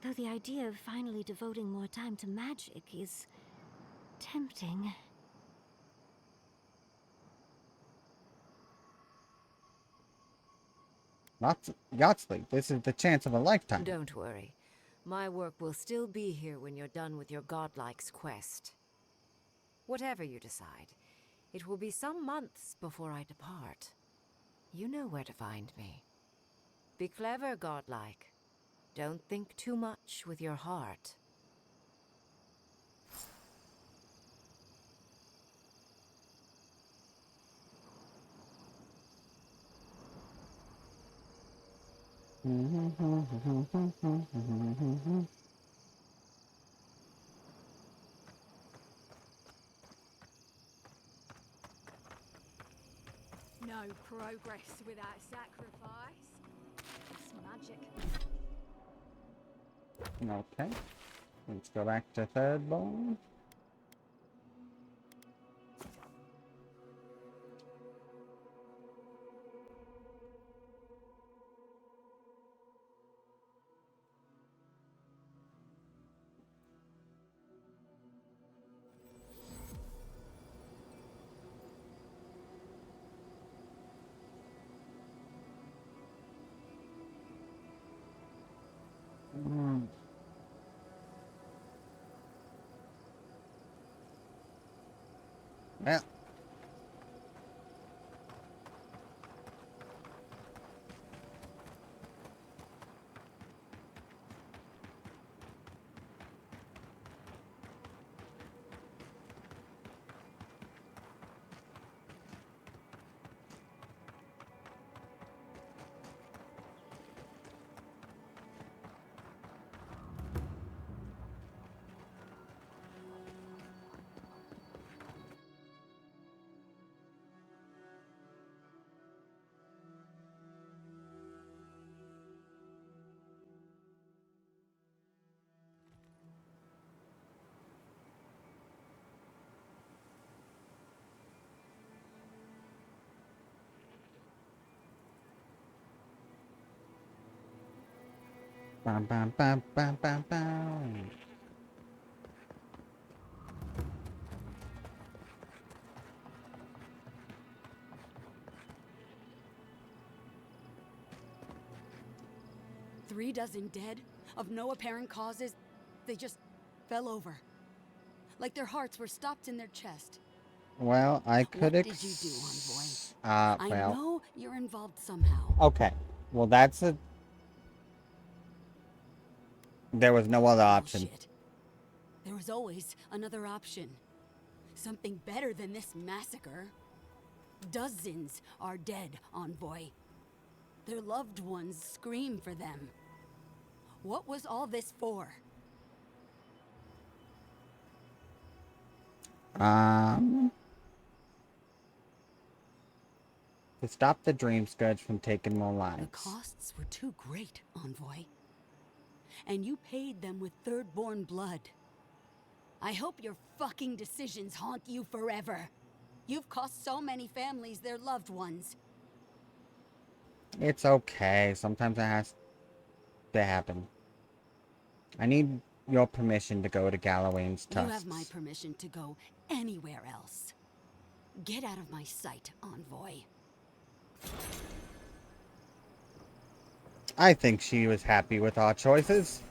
Though the idea of finally devoting more time to magic is tempting. Yachtley, this is the chance of a lifetime. Don't worry. My work will still be here when you're done with your godlike's quest. Whatever you decide, it will be some months before I depart. You know where to find me. Be clever, godlike. Don't think too much with your heart. No progress without sacrifice. It's magic. Okay. Let's go back to third bone. Well, bam, bam, bam, bam, bam, bam. Three dozen dead, of no apparent causes. They just fell over. Like their hearts were stopped in their chest. Well, I could What did you do, Envoy? I well. know you're involved somehow. Okay. Well, that's a... There was no other option. Bullshit. There was always another option. Something better than this massacre. Dozens are dead, Envoy. Their loved ones scream for them. What was all this for? To stop the Dream Scourge from taking more The lives. costs were too great, Envoy. And you paid them with third-born blood. I hope your fucking decisions haunt you forever. You've cost so many families their loved ones. It's okay. Sometimes it has to happen. I need your permission to go to Galloway's You tusks. have my permission to go anywhere else. Get out of my sight, Envoy. I think she was happy with our choices.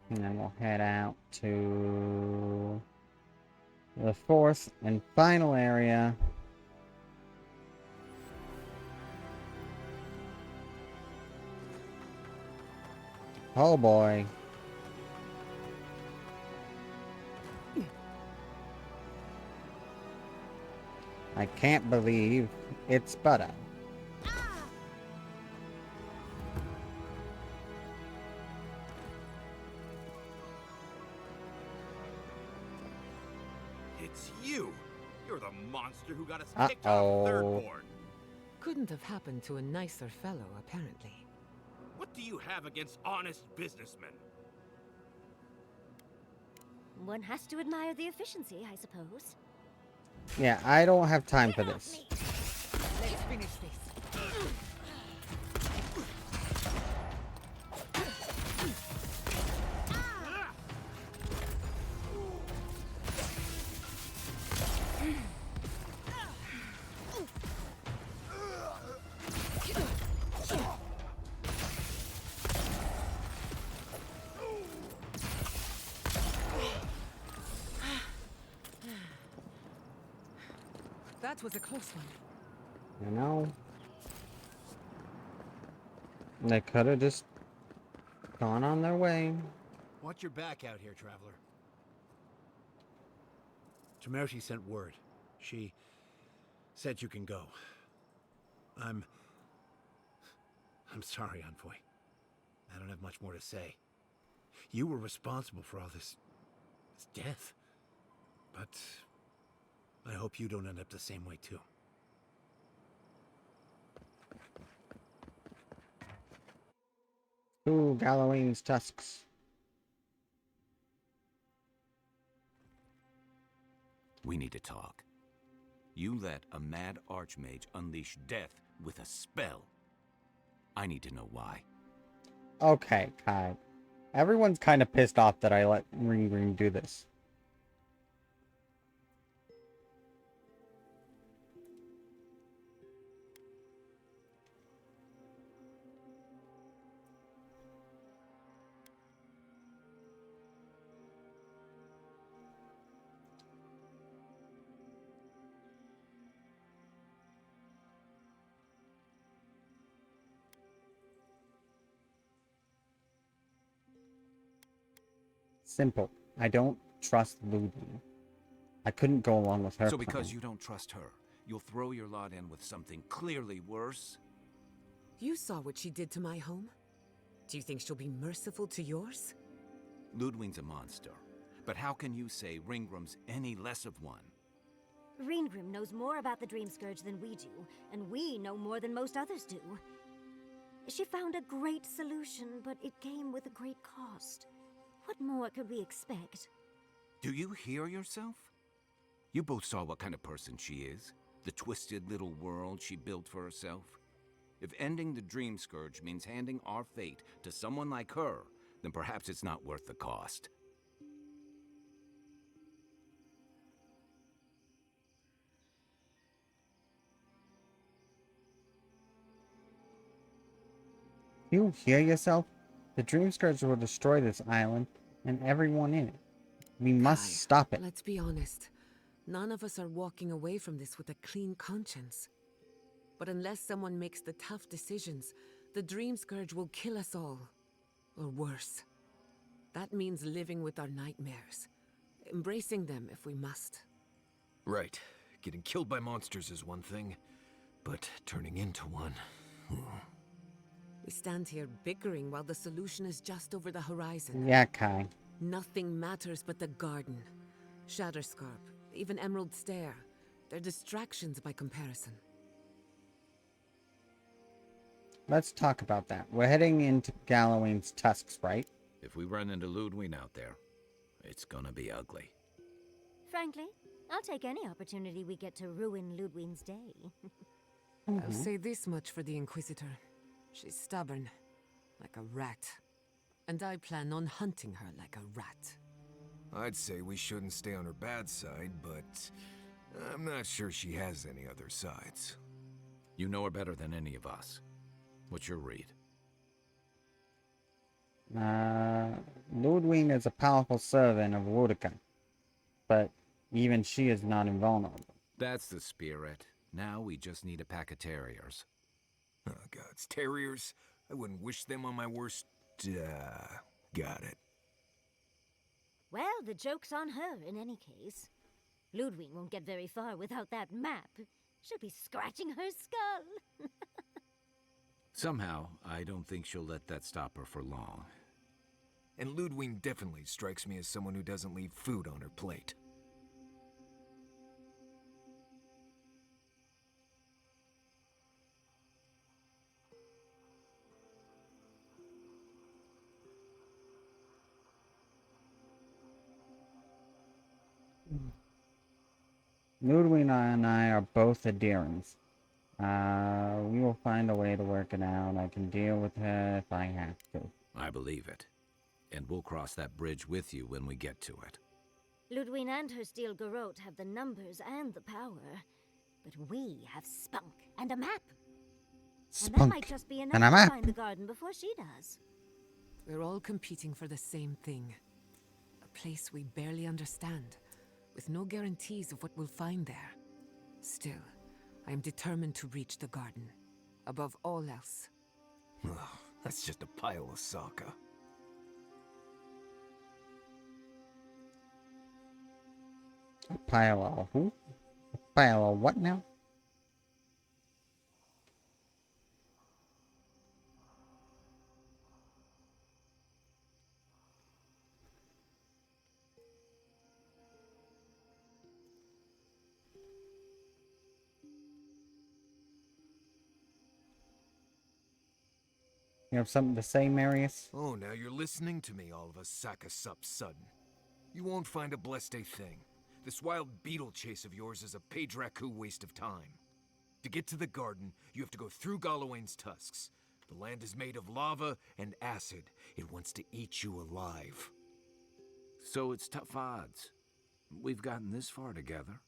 And then we'll head out to the fourth and final area. Oh boy. I can't believe it's butter. It's you! You're the monster who got us kicked Uh-oh. off Thirdborn! Couldn't have happened to a nicer fellow, apparently. What do you have against honest businessmen? One has to admire the efficiency, I suppose. Yeah, I don't have time for this. Let's finish this. That was a close one. You know? They could have just gone on their way. Watch your back out here, Traveler. Tamershi sent word. She said you can go. I'm sorry, Envoy. I don't have much more to say. You were responsible for all this death. But I hope you don't end up the same way, too. Ooh, Galloween's tusks. We need to talk. You let a mad archmage unleash death with a spell. I need to know why. Okay, Kai. Everyone's kind of pissed off that I let Ring do this. Simple. I don't trust Ludwig. I couldn't go along with her So plan. because you don't trust her, you'll throw your lot in with something clearly worse? You saw what she did to my home. Do you think she'll be merciful to yours? Ludwig's a monster. But how can you say Ringram's any less of one? Ringrim knows more about the Dream Scourge than we do, and we know more than most others do. She found a great solution, but it came with a great cost. What more could we expect? Do you hear yourself? You both saw what kind of person she is. The twisted little world she built for herself. If ending the Dream Scourge means handing our fate to someone like her, then perhaps it's not worth the cost. You hear yourself? The Dream Scourge will destroy this island and everyone in it. We must Kai, stop it. Let's be honest. None of us are walking away from this with a clean conscience. But unless someone makes the tough decisions, the Dream Scourge will kill us all. Or worse. That means living with our nightmares. Embracing them if we must. Right. Getting killed by monsters is one thing, but turning into one... We stand here bickering while the solution is just over the horizon. Yeah, Kai. Nothing matters but the garden. Shatterscarp, even Emerald Stair. They're distractions by comparison. Let's talk about that. We're heading into Galloween's tusks, right? If we run into Ludwig out there, it's gonna be ugly. Frankly, I'll take any opportunity we get to ruin Ludwig's day. I'll say this much for the Inquisitor. She's stubborn, like a rat. And I plan on hunting her like a rat. I'd say we shouldn't stay on her bad side, but I'm not sure she has any other sides. You know her better than any of us. What's your read? Ludwig is a powerful servant of Wudica, but even she is not invulnerable. That's the spirit. Now we just need a pack of terriers. Oh, God's terriers. I wouldn't wish them on my worst... got it. Well, the joke's on her in any case. Ludwig won't get very far without that map. She'll be scratching her skull. Somehow, I don't think she'll let that stop her for long. And Ludwig definitely strikes me as someone who doesn't leave food on her plate. Ludwig and I are both Adherents. We will find a way to work it out. I can deal with her if I have to. I believe it. And we'll cross that bridge with you when we get to it. Ludwig and her steel garrote have the numbers and the power. But we have spunk and a map. And that might just be enough to find the garden before she does. We're all competing for the same thing. A place we barely understand, with no guarantees of what we'll find there. Still, I am determined to reach the garden, above all else. Ugh, that's just a pile of Sokka. A pile of who? A pile of what now? You have something to say, Marius? Oh, now you're listening to me, all of a Sokka sup sudden. You won't find a blessed a thing. This wild beetle chase of yours is a Padraku waste of time. To get to the garden, you have to go through Galawain's tusks. The land is made of lava and acid. It wants to eat you alive. So it's tough odds. We've gotten this far together.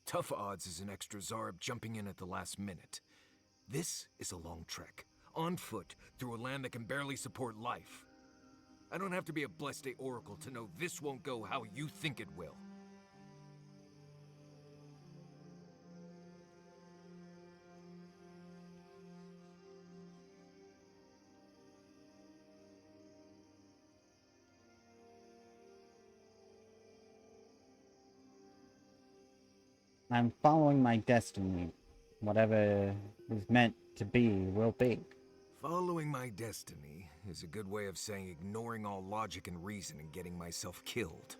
Tough odds is an extra Zarb jumping in at the last minute. This is a long trek, on foot, through a land that can barely support life. I don't have to be a Blessed Oracle to know this won't go how you think it will. I'm following my destiny. Whatever is meant to be, will be. Following my destiny is a good way of saying ignoring all logic and reason and getting myself killed.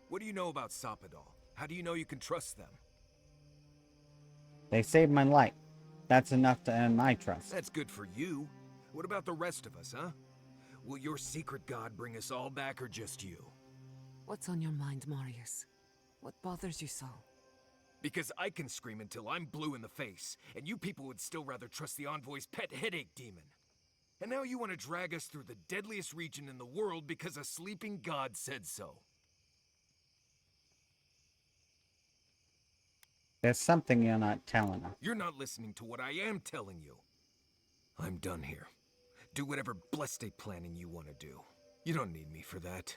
What do you know about Soppadal? How do you know you can trust them? They saved my life. That's enough to earn my trust. That's good for you. What about the rest of us, huh? Will your secret god bring us all back or just you? What's on your mind, Marius? What bothers you so? Because I can scream until I'm blue in the face, and you people would still rather trust the Envoy's pet headache demon. And now you want to drag us through the deadliest region in the world because a sleeping god said so. There's something you're not telling us. You're not listening to what I am telling you. I'm done here. Do whatever blessed planning you want to do. You don't need me for that.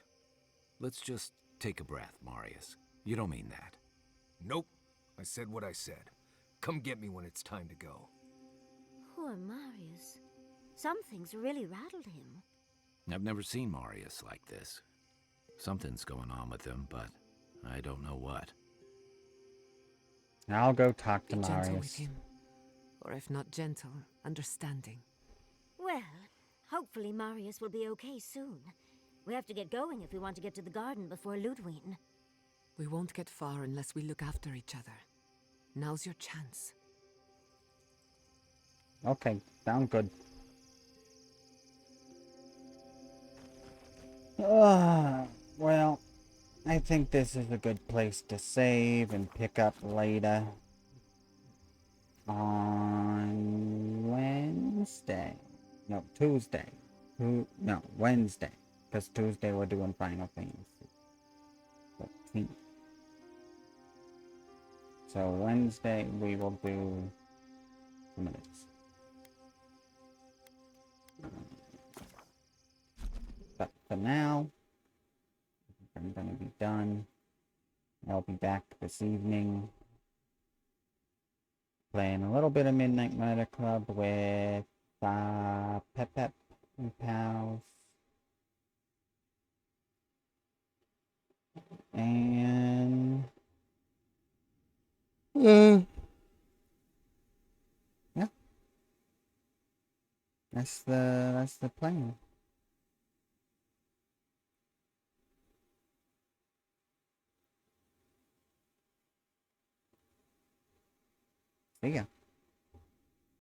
Let's just take a breath, Marius. You don't mean that. Nope. I said what I said. Come get me when it's time to go. Poor Marius. Some things really rattled him. I've never seen Marius like this. Something's going on with him, but I don't know what. I'll go talk to Be gentle with Marius. him. Or if not gentle, understanding. Well, hopefully Marius will be okay soon. We have to get going if we want to get to the garden before Ludwig. We won't get far unless we look after each other. Now's your chance. Okay, sound good. Well, I think this is a good place to save and pick up later. On Wednesday. No, Tuesday. No, Wednesday. Because Tuesday we're doing Final Fantasy 13. So Wednesday we will do 2 minutes. But for now, I'm gonna be done. I'll be back this evening playing a little bit of Midnight Murder Club with Pep and pals. And Yeah. That's the plan. See ya.